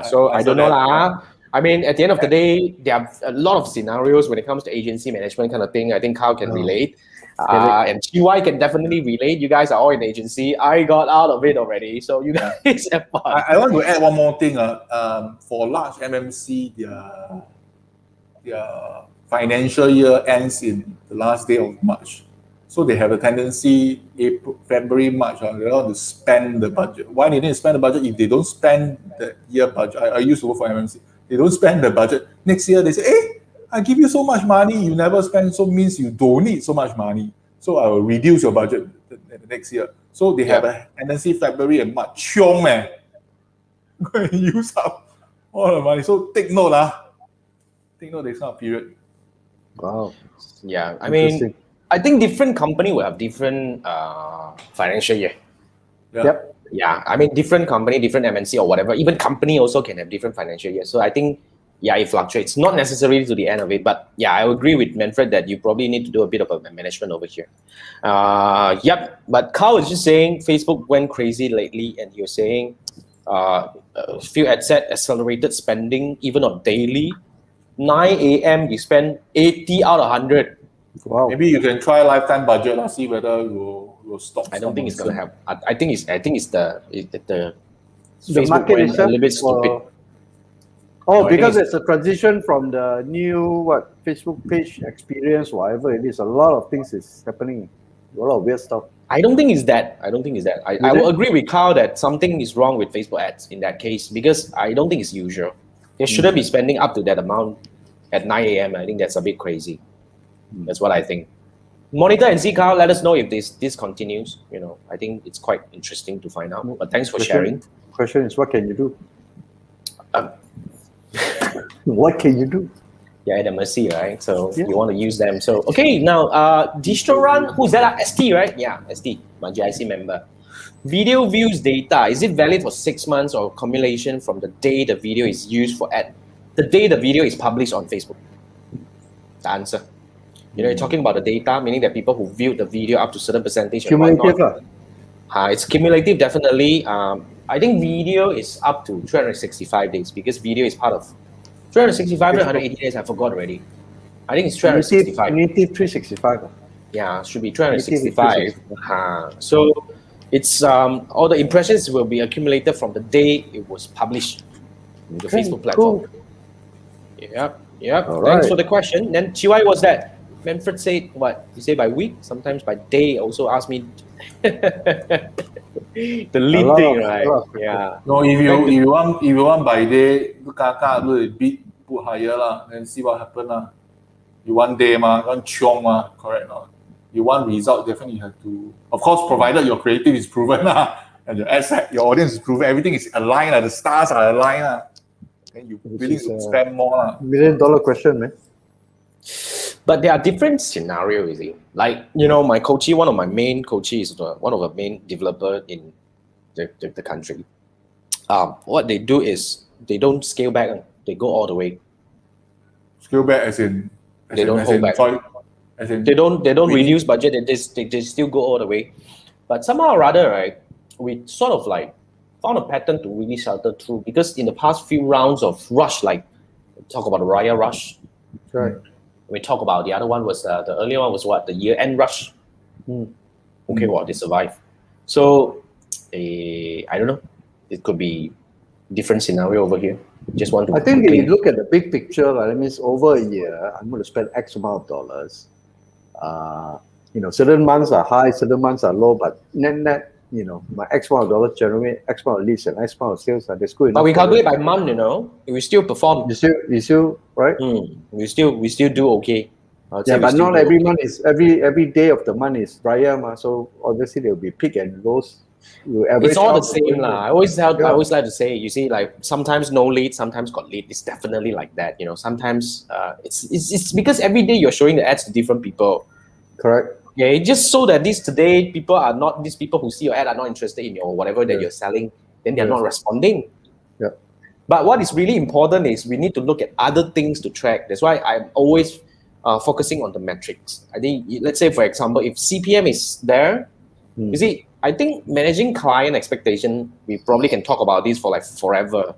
So I don't know lah. I mean, at the end of the day, there are a lot of scenarios when it comes to agency management kind of thing. I think Carl can relate. And TY can definitely relate. You guys are all in agency. I got out of it already, so you guys have fun. I want to add one more thing. For large MMC, their financial year ends in the last day of March. So they have a tendency, February, March, they want to spend the budget. Why they need to spend the budget? If they don't spend the year budget, I used to work for MMC, they don't spend the budget. Next year, they say, hey, I give you so much money, you never spend, so means you don't need so much money. So I will reduce your budget the next year. So they have a tendency February and March, chiong man, go and use up all the money. So take note Take note this kind of period. Wow. Yeah, I mean, I think different company will have different financial year. Yep. Yeah, I mean, different company, different MNC or whatever. Even company also can have different financial years. So I think, it fluctuates. Not necessarily to the end of it, but I agree with Manfred that you probably need to do a bit of a management over here. But Carl is just saying Facebook went crazy lately, and you're saying a few ad set accelerated spending even on daily. 9 a.m. you spend 80 out of 100. Wow. Maybe you can try lifetime budget and see whether you'll stop. I don't think it's gonna have. I think it's the Facebook market is a little bit stupid. Because it's a transition from the new Facebook page experience, whatever it is. A lot of things is happening. A lot of weird stuff. I don't think it's that. I will agree with Carl that something is wrong with Facebook ads in that case because I don't think it's usual. They shouldn't be spending up to that amount at 9 a.m. I think that's a bit crazy. That's what I think. Monitor and see, Carl, let us know if this continues. I think it's quite interesting to find out. But thanks for sharing. Question is, what can you do? What can you do? At the mercy, right? So you want to use them. So okay, now Distro Run, who's that? ST, right? Yeah, ST, my GIC member. Video views data, is it valid for 6 months or accumulation from the day the video is used for ad? The day the video is published on Facebook. The answer. You're talking about the data, meaning that people who viewed the video up to a certain percentage. Cumulative. It's cumulative, definitely. I think video is up to 365 days because video is part of 365 to 180 days. I forgot already. I think it's 365. Native 365. Yeah, should be 365. So it's all the impressions will be accumulated from the day it was published in the Facebook platform. Cool. Yep. All Thanks right. for the question. Then TY was that? Manfred said what? You say by week, sometimes by day. Also ask me the lead thing, right? Yeah. No, if you want by day, kakak do a bit put higher lah, then see what happen lah. You want day ma, want chiong ma, correct lah. You want result, definitely you have to. Of course, provided your creative is proven lah, and your asset, your audience is proven, everything is aligned lah, the stars are aligned lah. Then you really spend more lah. $1 million question, man. But there are different scenarios, you see. Like, my coachee, one of my main coachees is one of the main developer in the country. What they do is they don't scale back. They go all the way. Scale back as in they don't hold back. They don't reduce budget. They still go all the way. But somehow or other, right, we sort of like found a pattern to really shelter through because in the past few rounds of rush, like talk about the Raya rush. Right. We talk about the other one was the earlier one was what, the year-end rush. Okay, well, they survived. So I don't know. It could be different scenario over here. Just want to. I think if you look at the big picture, that means over a year, I'm going to spend X amount of dollars. Certain months are high, certain months are low, but net, my X amount of dollars generate X amount of leads and X amount of sales. That's good enough. But we calculate by month, we still perform. You still right? We still do okay. Yeah, but not every month is every day of the month is Raya, so obviously there will be peak and lows. It's all the same lah. I always like to say, you see, like sometimes no lead, sometimes got lead. It's definitely like that. Sometimes it's because every day you're showing the ads to different people. Correct. Okay, just so that these people who see your ad are not interested in your whatever that Yeah. you're selling, then they're Yeah. not responding. Yeah. But what is really important is we need to look at other things to track. That's why I'm always focusing on the metrics. I think, let's say, for example, if CPM is there, you see, I think managing client expectation, we probably can talk about this for like forever.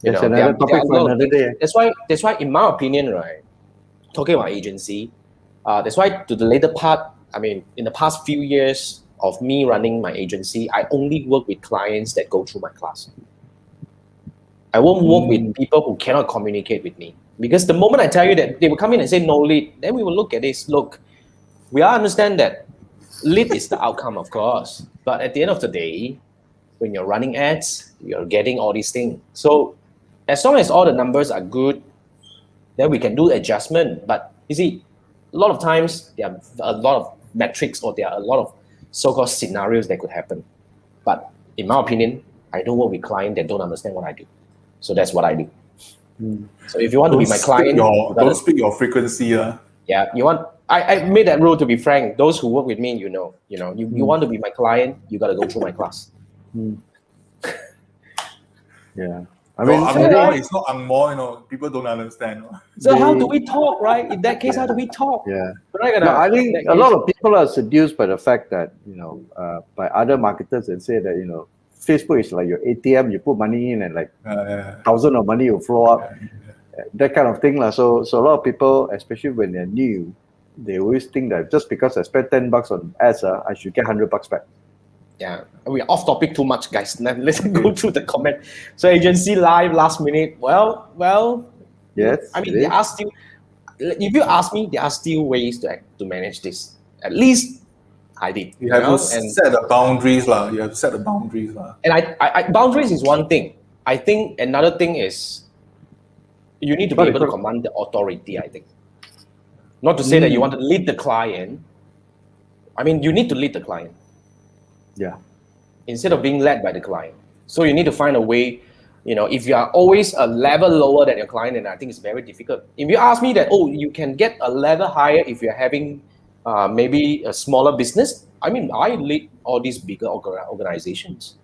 That's another topic for another day. That's why, in my opinion, right, talking about agency, that's why to the later part, I mean, in the past few years of me running my agency, I only work with clients that go through my class. I won't work with people who cannot communicate with me. Because the moment I tell you that they will come in and say no lead, then we will look at this. Look, we all understand that lead is the outcome, of course. But at the end of the day, when you're running ads, you're getting all these things. So as long as all the numbers are good, then we can do adjustment. But you see, a lot of times there are a lot of metrics or there are a lot of so-called scenarios that could happen. But in my opinion, I don't work with clients that don't understand what I do. So that's what I do. So if you want to be my client, don't speak your frequency. Yeah, you want. I made that rule, to be frank. Those who work with me, you want to be my client, you got to go through my class. Yeah. I mean, it's not angmo, people don't understand. So how do we talk, right? In that case, how do we talk? Yeah. Right, No, I think a lot of people are seduced by the fact that, by other marketers and say that, Facebook is like your ATM, you put money in and like thousands of money will flow up. That kind of thing. So a lot of people, especially when they're new, they always think that just because I spent $10 on ads, I should get $100 back. Yeah, we're off topic too much, guys. Let's go through the comment. So agency live last minute. Well. Yes. I mean, there are still. If you ask me, there are still ways to manage this. At least I did. You have to set the boundaries, lah. You have to set the boundaries, lah. And I boundaries is one thing. I think another thing is you need to be able to command the authority. I think. Not to say that you want to lead the client. I mean, you need to lead the client. Yeah. Instead of being led by the client. So you need to find a way, if you are always a level lower than your client, then I think it's very difficult. If you ask me that, you can get a level higher if you're having maybe a smaller business. I mean, I lead all these bigger organizations.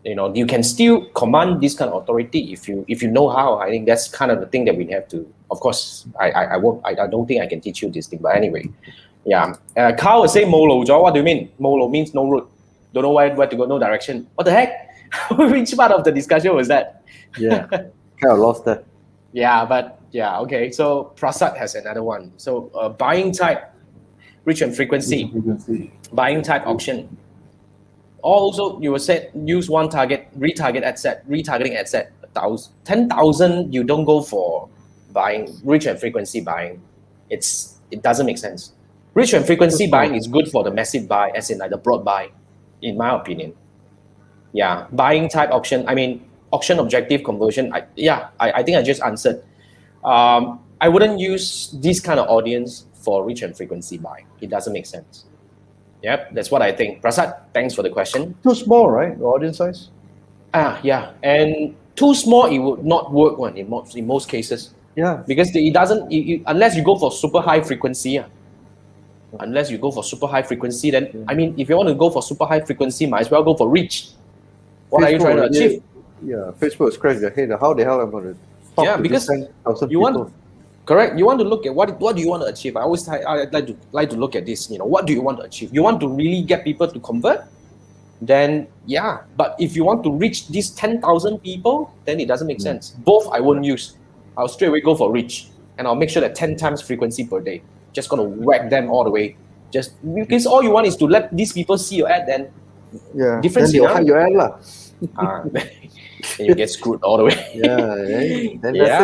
You can still command this kind of authority if you know how. I think that's kind of the thing that we have to. Of course, I don't think I can teach you this thing, but anyway. Yeah, Carl was saying molo. What do you mean? Molo means no route. Don't know where to go, no direction. What the heck? Which part of the discussion was that? Yeah, kind of lost that. Yeah, but yeah, okay. So Prasad has another one. So buying type, reach and frequency. Buying type auction. Also, you were said use one target, retargeting ad set. 10,000. You don't go for buying reach and frequency buying. It doesn't make sense. Reach and frequency buying is good for the massive buy, as in like the broad buy, in my opinion. Yeah, buying type auction. I mean, auction objective conversion. I think I just answered. I wouldn't use this kind of audience for reach and frequency buying. It doesn't make sense. Yep, that's what I think. Prasad, thanks for the question. Too small, right? The audience size? Yeah, and too small, it would not work in most cases. Yeah. Because it doesn't, unless you go for super high frequency. Unless you go for super high frequency, then I mean, if you want to go for super high frequency, might as well go for reach. What are you trying to achieve? Yeah, Facebook scratch their head. How the hell am I going to talk to because 10,000 you people? want, correct. You want to look at what do you want to achieve. I like to look at this. What do you want to achieve? You want to really get people to convert? Then yeah. But if you want to reach these 10,000 people, then it doesn't make sense. Both I won't use. I'll straight away go for reach, and I'll make sure that 10 times frequency per day. Just gonna whack them all the way. Just because all you want is to let these people see your ad, then different then they'll hide your ad lah. Then you get screwed all the way. Then that's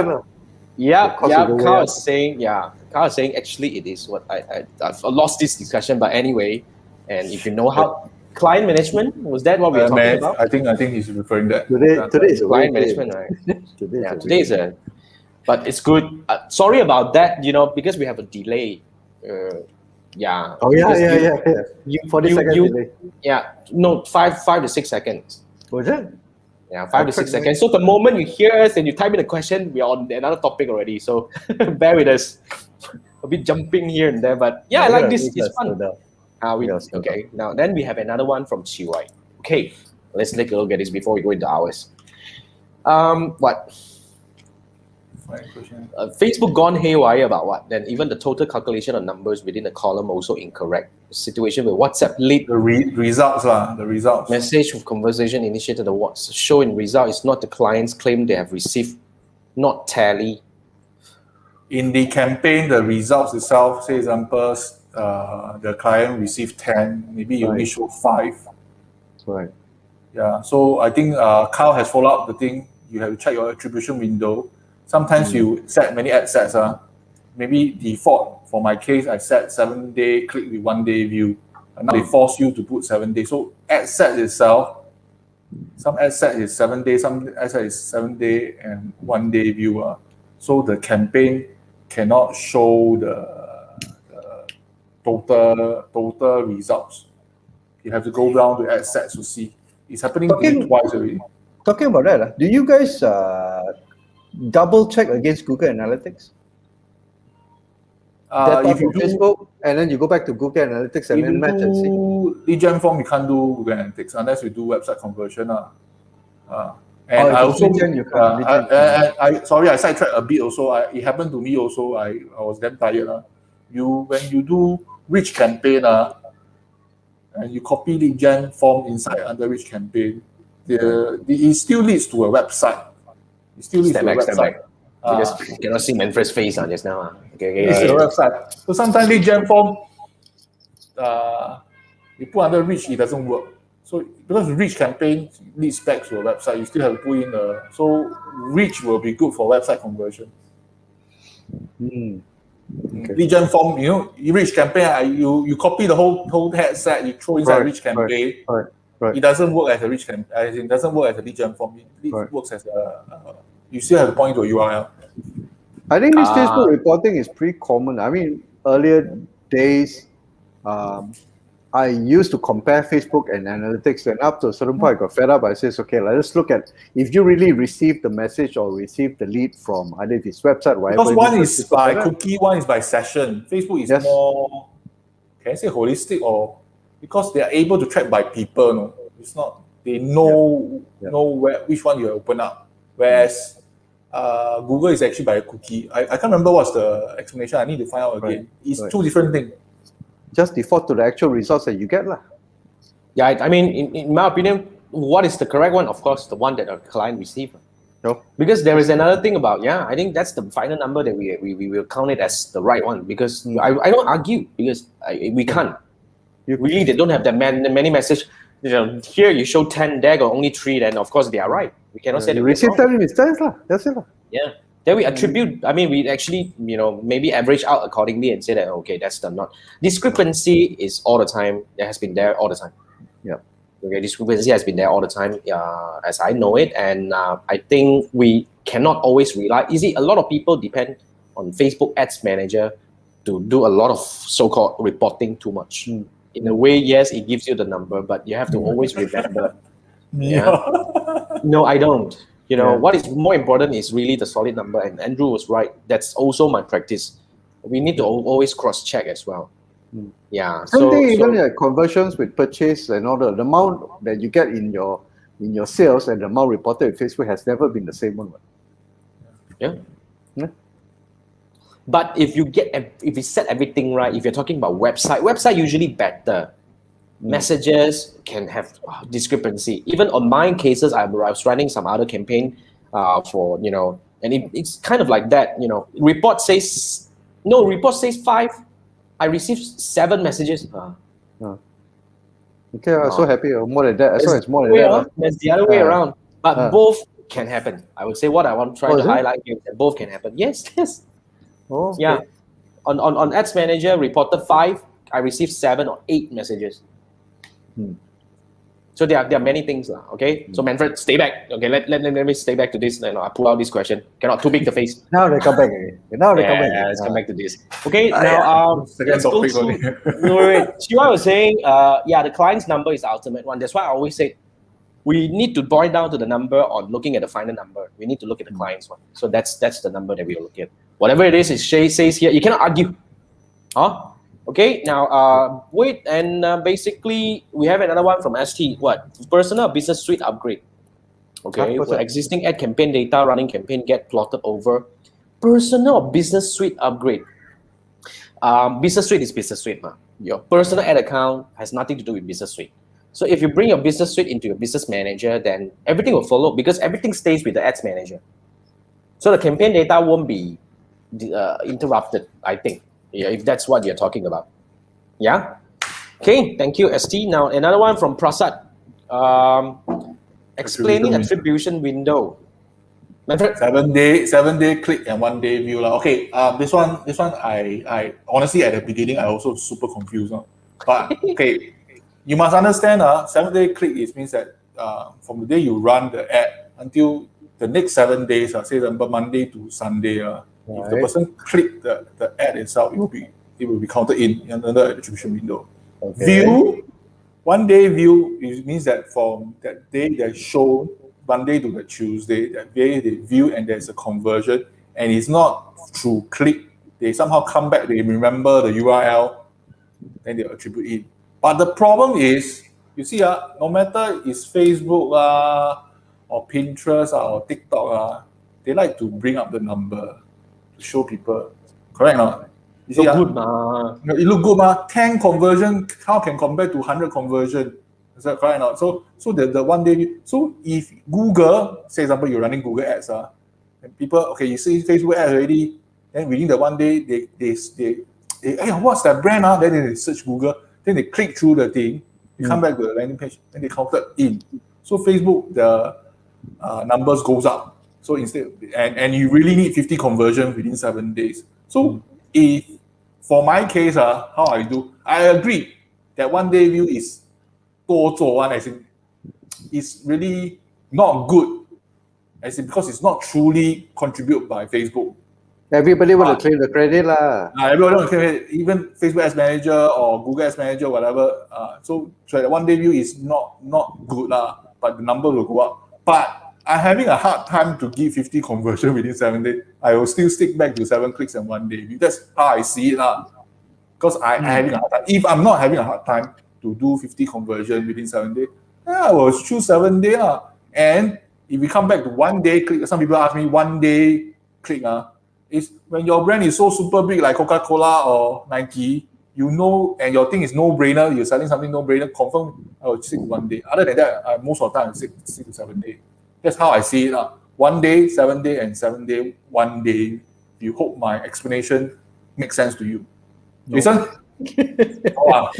it. Carl is saying, actually it is what I've lost this discussion, but anyway, and if you know how client management, was that what we were talking about? I think he's referring that. Today is client management, right? Today is a, but it's good. Sorry about that, because we have a delay. Yeah. Oh yeah. 40 seconds delay. Yeah, no, 5 to 6 seconds. Was it? Yeah, 5 to 6 seconds. So the moment you hear us and you type in a question, we're on another topic already. So bear with us. a bit jumping here and there, but yeah, I like this. It's fun. Yes, Okay, now then we have another one from Chiwai. Okay, let's take a look at this before we go into ours. What? Facebook gone haywire about what? Then even the total calculation of numbers within the column also incorrect. Situation with WhatsApp lead The results lah, the results. message of conversation initiated the what's show in result is not the client's claim they have received, not tally. In the campaign, the results itself, say examples, the client received 10, maybe you only show 5. Right. Yeah, so I think Carl has followed up the thing. You have to check your attribution window. Sometimes you set many ad sets. Maybe default, for my case, I set 7-day click with 1-day view. And now they force you to put 7 days. So ad set itself, some ad set is 7 days, some ad set is 7-day and 1-day view. So the campaign cannot show the total results. You have to go down to ad sets to see. It's happening to me twice already. Talking about that, do you guys double check against Google Analytics? If you do Facebook, and then you go back to Google Analytics and then match and see. lead gen form, you can't do Google Analytics unless you do website conversion. And if I it's also, lead gen, you can't. sorry, I sidetracked a bit also. It happened to me also. I was damn tired. When you do rich campaign, and you copy lead gen form inside under rich campaign, it still leads to a website. It still leads to a website. Because you cannot see Manfred's face just now. Okay. It's a website. So sometimes lead gen form, you put under rich, it doesn't work. So because rich campaign leads back to a website, you still have to put in so rich will be good for website conversion. Okay. Lead gen form, rich campaign, you copy the whole headset, you throw inside rich campaign. Right. It doesn't work as a rich campaign. It doesn't work as a lead gen form. It works as you still have to point to a URL. I think this Facebook reporting is pretty common. I mean, earlier days, I used to compare Facebook and analytics, and up to a certain point, I got fed up. I says, okay, let's look at if you really received the message or received the lead from either this website, whatever. Because one is by cookie, one is by session. Facebook is more, can I say holistic, or because they are able to track by people. No, it's not. They know which one you open up. Whereas Google is actually by a cookie. I can't remember what's the explanation. I need to find out again. It's two different things. Just default to the actual results that you get. Yeah, I mean, in my opinion, what is the correct one? Of course, the one that our client received. No. Because there is another thing about, I think that's the final number that we will count it as the right one. Because I don't argue, because we can't. Really, they don't have that many messages. Here you show 10, there got only 3, then of course they are right. We cannot say that. You receive 10 mistakes, that's it. Yeah. Then we attribute, we actually, maybe average out accordingly and say that, okay, that's the not. Discrepancy is all the time. It has been there all the time. Yeah. Okay, discrepancy has been there all the time, as I know it. And I think we cannot always rely. You see, a lot of people depend on Facebook Ads Manager to do a lot of so-called reporting too much. In a way, yes, it gives you the number, but you have to always remember. No, I don't. What is more important is really the solid number. And Andrew was right. That's also my practice. We need to always cross-check as well. Yeah. Something even conversions with purchase and all the amount that you get in your sales and the amount reported with Facebook has never been the same one. Yeah. But if you set everything right, if you're talking about website usually better. Messages can have discrepancy. Even on my cases, I was running some other campaign for, and it's kind of like that, report says 5. I received 7 messages. Okay, I'm so happy. More than that. It's more than that. That's the other way around. But both can happen. I would say what I want to try to highlight here is that both can happen. Yes. Oh, okay. Yeah. On Ads Manager, reported 5. I received 7 or 8 messages. So there are many things, okay? So Manfred, stay back. Okay, let me stay back to this. I pull out this question. Cannot too big the face. Now they come back again. Let's come back to this. Okay, now second topic only. Shiwa was saying, the client's number is the ultimate one. That's why I always say we need to boil down to the number on looking at the final number. We need to look at the client's one. So that's the number that we will look at. Whatever it is, it says here, you cannot argue. Huh? Okay, now wait, and basically we have another one from ST. What? Personal business suite upgrade. Okay, what's where that? existing ad campaign data running campaign get plotted over. Personal business suite upgrade. Business suite is business suite. Your personal ad account has nothing to do with business suite. So if you bring your business suite into your business manager, then everything will follow because everything stays with the ads manager. So the campaign data won't be interrupted, I think. Yeah, if that's what you're talking about. Yeah. Okay. Thank you, ST. Now another one from Prasad. Explaining attribution window. Manfred? 7 day click and 1 day view lah. Okay, this one I honestly at the beginning I also super confused. But okay, you must understand 7 day click is means that from the day you run the ad until the next 7 days, say example Monday to Sunday, if the Right. person click the ad itself, it will be counted in another attribution window. Okay. View 1 day view it means that from that day they show Monday to the Tuesday, that day they view and there's a conversion, and it's not through click. They somehow come back, they remember the URL, then they attribute it. But the problem is, you see, no matter it's Facebook or Pinterest or TikTok, they like to bring up the number to show people. Correct or not? You see, So good, ma. it look good, 10 conversion, how can compare to 100 conversion? Is that correct or not? So the 1 day view. So if Google, say example, you're running Google ads, and people, okay, you see Facebook ads already, then within the 1 day, they hey, what's that brand? Then they search Google, then they click through the thing, they come back to the landing page, and they counted in. So Facebook, the numbers goes up. So instead, and you really need 50 conversion within 7 days. So if for my case, how I do, I agree that 1 day view is 多做 one, as in it's really not good, as in because it's not truly contributed by Facebook. Everybody want to claim the credit lah. Everyone want to claim it, even Facebook Ads Manager or Google Ads Manager, whatever. So the 1 day view is not good but the number will go up. But I'm having a hard time to give 50 conversion within 7 days. I will still stick back to 7 clicks and 1 day view. That's how I see it because I'm having a hard time. If I'm not having a hard time to do 50 conversion within 7 days, I will choose 7 day And if we come back to 1 day click, some people ask me 1 day click is when your brand is so super big like Coca-Cola or Nike, and your thing is no-brainer, you're selling something no-brainer, confirm I will stick 1 day. Other than that, most of the time I stick to 7 days. That's how I see it 1 day, 7 day, and 7 day, 1 day. You hope my explanation makes sense to you. Listen.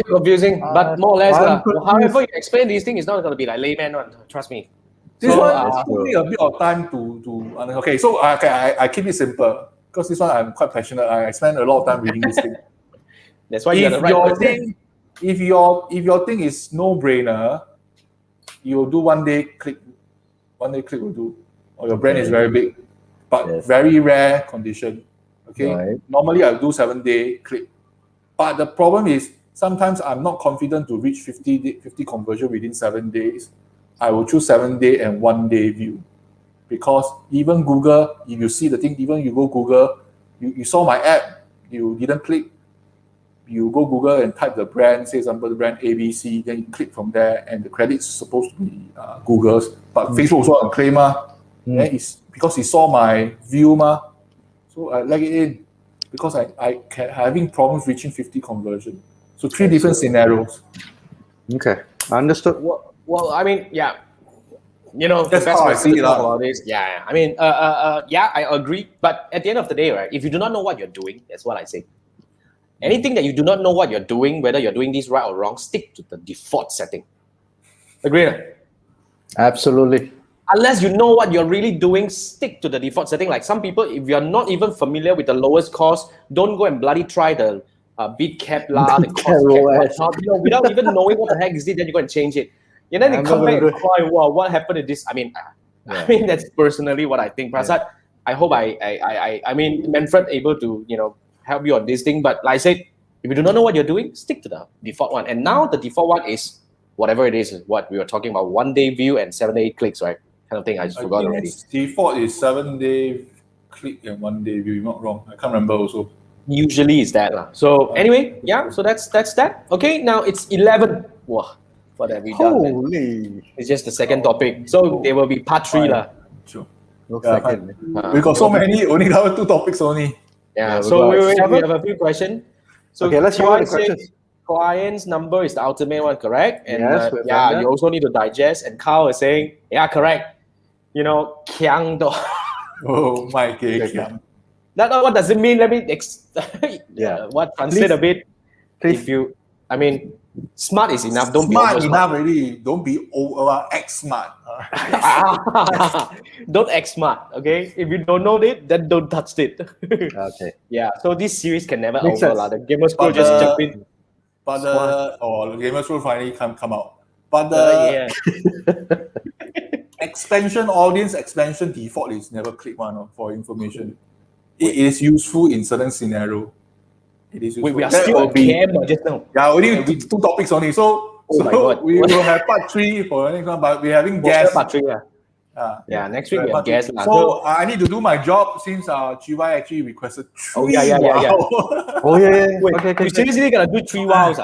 Confusing, but more or less. However you explain these things, it's not going to be like layman one. Trust me. This one took me a bit of time to okay. So I keep it simple because this one I'm quite passionate. I spend a lot of time reading this thing. That's why you're the right person. If your thing is no-brainer, you'll do 1 day click. 1 day click will do, or your brand is very big, but very rare condition. Okay, normally I'll do 7 day click, but the problem is sometimes I'm not confident to reach 50 conversion within 7 days. I will choose 7 day and 1 day view, because even Google, if you see the thing, even you go Google, you saw my app, you didn't click, you go Google and type the brand, say example the brand ABC, then you click from there, and the credit's supposed to be Google's, but Facebook also on claim then it's because he saw my view so I leg it in because I having problems reaching 50 conversion. So 3 different scenarios. Okay, understood. Well, I mean, yeah, that's the best way to see talk about this. Yeah, I mean, yeah, I agree. But at the end of the day, right, if you do not know what you're doing, that's what I say. Anything that you do not know what you're doing, whether you're doing this right or wrong, stick to the default setting. Agree? Right? Absolutely. Unless you know what you're really doing, stick to the default setting. Like some people, if you're not even familiar with the lowest cost, don't go and bloody try the bid cap the cost cap, without even knowing what the heck is it, then you go and change it. And then they come back and cry, wow, what happened to this? I mean, that's personally what I think. Prasad, I hope I mean, Manfred able to, help you on this thing. But like I said, if you do not know what you're doing, stick to the default one. And now the default one is whatever it is, what we were talking about, 1 day view and 7 day clicks, right? Kind of thing. I just forgot already. Default is 7 day click and 1 day view. Not wrong. I can't remember also. Usually is that lah. So anyway, yeah. So that's that. Okay, now it's 11. Wow, what have we done? Man? Holy. It's just the second topic. So there will be part 3 lah. True. Looks Yeah, like it. We got so many, only cover 2 topics only. Yeah. Yeah, So we we got have 7. a few questions. So Okay, let's go on the Joy said questions. client's number is the ultimate one, correct? And Yes, we've yeah, done that. you also need to digest. And Carl is saying, yeah, correct. You know, kiang do. Oh my god. Okay. That what does it mean? Let me Yeah. what translate a bit. Please. If you, I mean, smart is enough. Don't Smart be over enough already. Don't be over X smart. Don't act smart, okay? If you don't know it, then don't touch it. Okay. Yeah, so this series can never Makes over. sense. The Gamers Pro But just the- jump in. But the Gamers Pro finally come out. But the expansion, audience expansion default is never click one for information. It is useful in certain scenario. It is useful. We are That still will on be camera just now. yeah, only 2 topics only. So, Oh my God. we will have part 3 for the next one, but we're having guests. Yeah, next week we have Part 3. guests. So I need to do my job since GY actually requested 3. Oh, yeah. Oh yeah. Wait, Okay. you seriously gonna do 3 wows?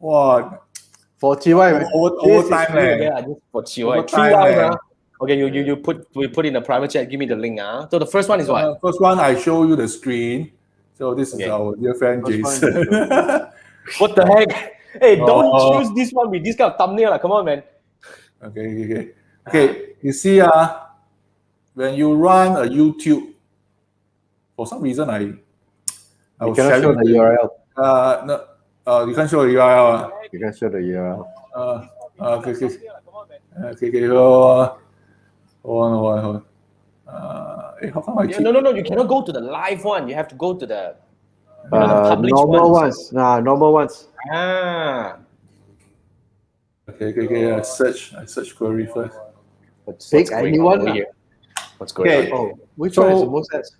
Wow. For TY, Over time, Yeah, just for Chiwai. Over 3 time, wows. man. Okay, we put in the private chat. Give me the link. So the first one is what? First one, I show you the screen. So this Okay. is our dear friend First Jason. What the heck? Hey, don't Oh. choose this one with this kind of thumbnail. Come on, man. Okay. You see, when you run a YouTube, for some reason I you was cannot show sharing the URL. no, you can't show the URL. You can show the URL. Okay. So, hold on. How come I keep... No. You cannot go to the live one. You have to go to the the published Normal ones. ones. Normal ones. Okay. I search query first. Pick going anyone. on over here? What's going Okay. on? Oh, which one is So- the most ads?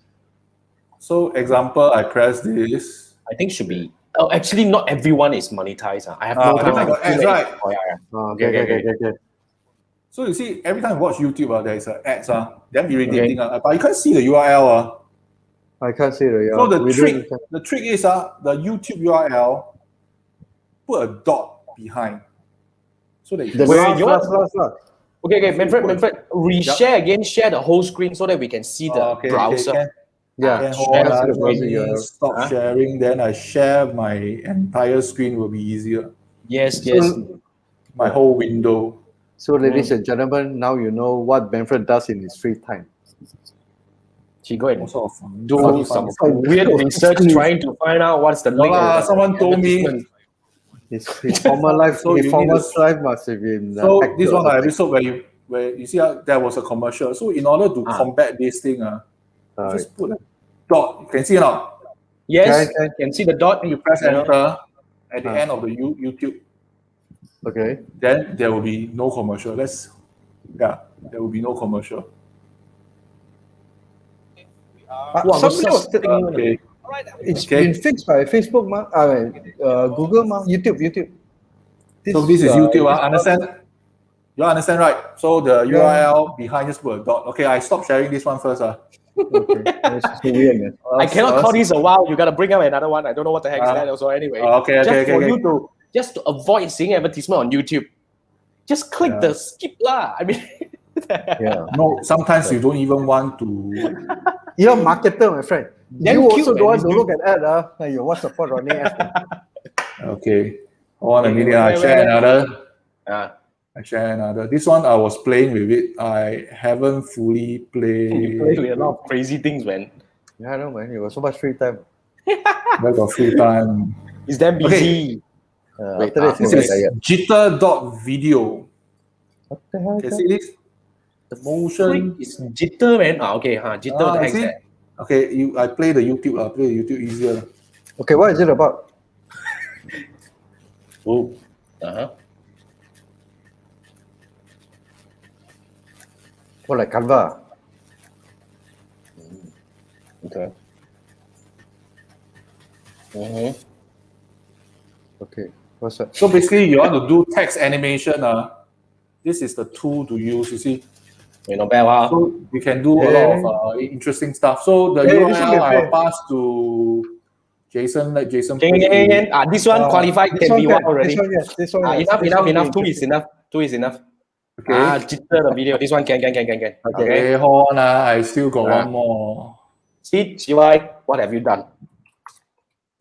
So, example, I press this. I think should be. Oh, actually, not everyone is monetized. I have no Then I time. got ads, right? Oh, yeah. Okay. So you see, every time I watch YouTube, there is ads. Damn irritating. But you can't see the URL. I can't see the So URL. the trick is the YouTube URL, put a dot behind. So that you The can Wait, last. Okay, Manfred, reshare again. Share the whole screen so that we can see the browser. can. Yeah. Then share hold the on, browser let me URL. stop sharing. Then I share my entire screen will be easier. Yes. My whole window. So, ladies and gentlemen, now you know what Manfred does in his free time. She go and What sort of do some weird research trying to find out what's the link. someone told me. His former life, So his you former need to- life must have been. So hacked this or one something. episode where you see there was a commercial. So in order to combat this thing, just put a dot. You can see it now. Yes, Okay. can see the dot. Then you press enter at the end of the YouTube. Okay. Then there will be no commercial. There will be no commercial. Somebody was Okay. It's Okay. been fixed by Facebook, Google, YouTube. So this is YouTube. Understand? You understand, right? So the URL behind just put a dot. Okay, I stop sharing this one first. Okay. It's so weird, man. I cannot call this a while. You gotta bring up another one. I don't know what the heck is that. Also, anyway. Just to avoid seeing advertisement on YouTube, just click the skip lah. I mean, Yeah. No, sometimes you don't even want to. You're a marketer, my friend. Damn You cute, also don't man, want to this look at ad. What's the point running ads? Okay. Hold on a minute. I wait, share wait. another. I share another. This one I was playing with it. I haven't fully you played. play with a lot of crazy things, man. Yeah, I know, man. You got so much free time. I got free time. It's damn busy. Wait, After this, This you'll is get tired. jitter.video. What the hell? Can you see this? The motion. It's jitter, man. Okay, jitter. What the heck is see? that? Okay, I play the YouTube. I play the YouTube easier. Okay, what is it about? Oh. What, like Canva? Okay. Okay, what's that? So basically, you want to do text animation. This is the tool to use. You see, Not bad, wow. so you can do a lot of interesting stuff. So the Hey, this one URL can I'll pay. pass to Jason, let Jason Again. This one qualified This can one be can, one already. this one, yes. Enough. Two is enough. Two is enough. Okay. Jitter the video. This one can. Okay. Okay, hold on. I still got one more. See, CY, what have you done?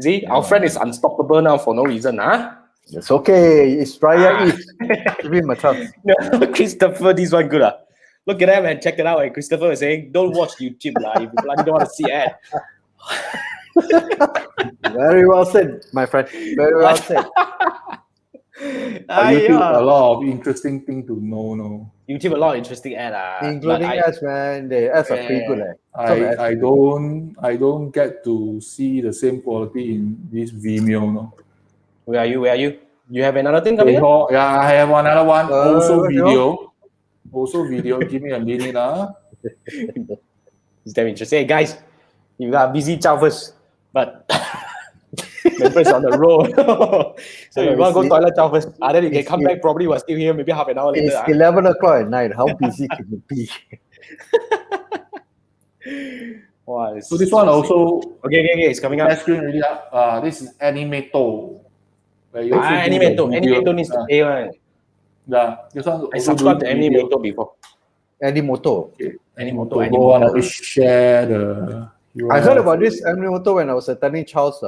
See, our friend is unstoppable now for no reason, huh? It's okay. It's Raya Eve. Give him a chance. No, Christopher, this one good. Look at that, man. Check it out. Christopher is saying, don't watch YouTube if you bloody don't want to see ad. Very well said, my friend. Very well said. YouTube, a lot of interesting thing to know. No, YouTube, a lot of interesting ad. Including ads, man. The ads are pretty good. I don't get to see the same quality in this Vimeo. No. Where are you? You have another thing coming up? Yeah, I have another one. Also video. Go. Give me a minute. It's damn interesting. Hey, guys, you got busy chow first, but members on the road. So you want to go toilet chow first. Then you can come back, probably we're still here, maybe half an hour later. It's 11 o'clock at night. How busy can it be? Wow, So this one also okay, it's coming up. screen already up. This is Animato. Animato needs to pay one. Yeah, this one I subscribed to Animato before. Animoto. Okay. Animoto. Go on, let share the URL. I heard about this Animoto when I was attending Charles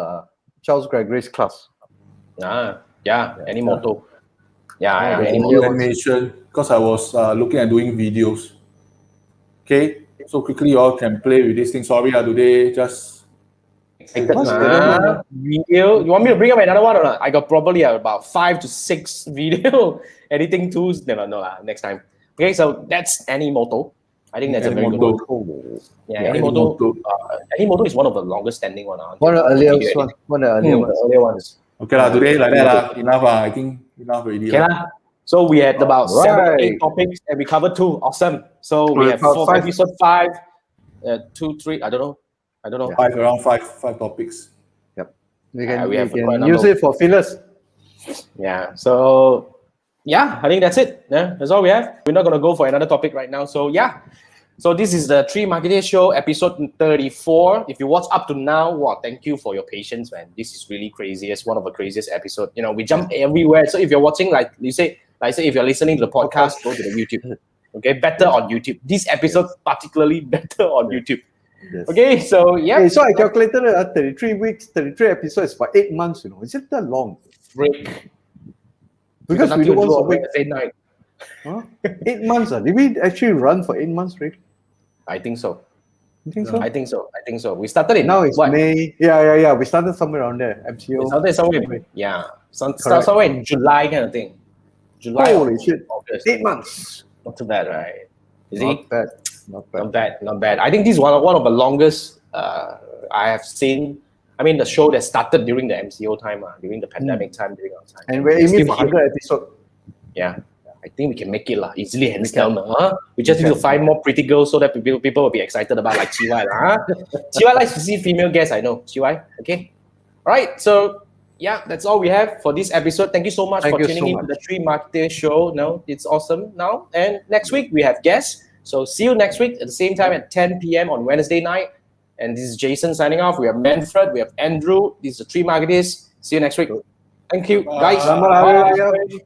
Gregory's class. Animoto. Yeah, Animoto animation, because I was looking at doing videos. Okay, so quickly you all can play with this thing. Sorry, today just video. You want me to bring up another one or not? I got probably about 5 to 6 video editing tools. No, next time. Okay, so that's Animoto. I think that's a very good one. Yeah, Animoto. Animoto is one of the longest standing one. One of the earliest one. One of the earlier ones. Okay, today like that. Enough. I think enough already. Okay, so we had about 7, 8 topics and we covered 2. Awesome. So we have episode 5, 2, 3. I don't know. Around five topics. Yep. We can use it for fillers. Yeah. So yeah, I think that's it. Yeah, that's all we have. We're not gonna go for another topic right now. So yeah. So this is the 3 Marketeers Show, episode 34. If you watch up to now, thank you for your patience, man. This is really crazy. It's one of the craziest episodes. You know, we jump everywhere. So if you're watching, like if you're listening to the podcast, go to the YouTube. Okay, better on YouTube. This episode particularly better on YouTube. Yes. Okay, so yeah. Hey, so I calculated 33 weeks, 33 episodes for 8 months. Is it that long? Break. Because we do once a week. Wednesday night. Huh? 8 months. Did we actually run for 8 months, right? I think so. You think so? I think so. We started in now it's May. Yeah. We started somewhere around there. MCO. We started somewhere. Yeah. Somewhere in July kind of thing. July. Holy shit! August. 8 months. Not too bad, right? Not bad. I think this is one of the longest I have seen. I mean, the show that started during the MCO time, during the pandemic time, during our time. And we're aiming for 100 episodes. Yeah. I think we can make it easily, hands down. We just need to find more pretty girls so that people will be excited about like Chiwai. Chiwai likes to see female guests, I know. Chiwai, okay? All right, so yeah, that's all we have for this episode. Thank you so much for tuning in to the 3 Marketeers Show. No, it's awesome now. And next week we have guests. So see you next week at the same time at 10 p.m. on Wednesday night. And this is Jason signing off. We have Manfred, we have Andrew. These are 3 Marketeers. See you next week. Thank you, guys. Bye.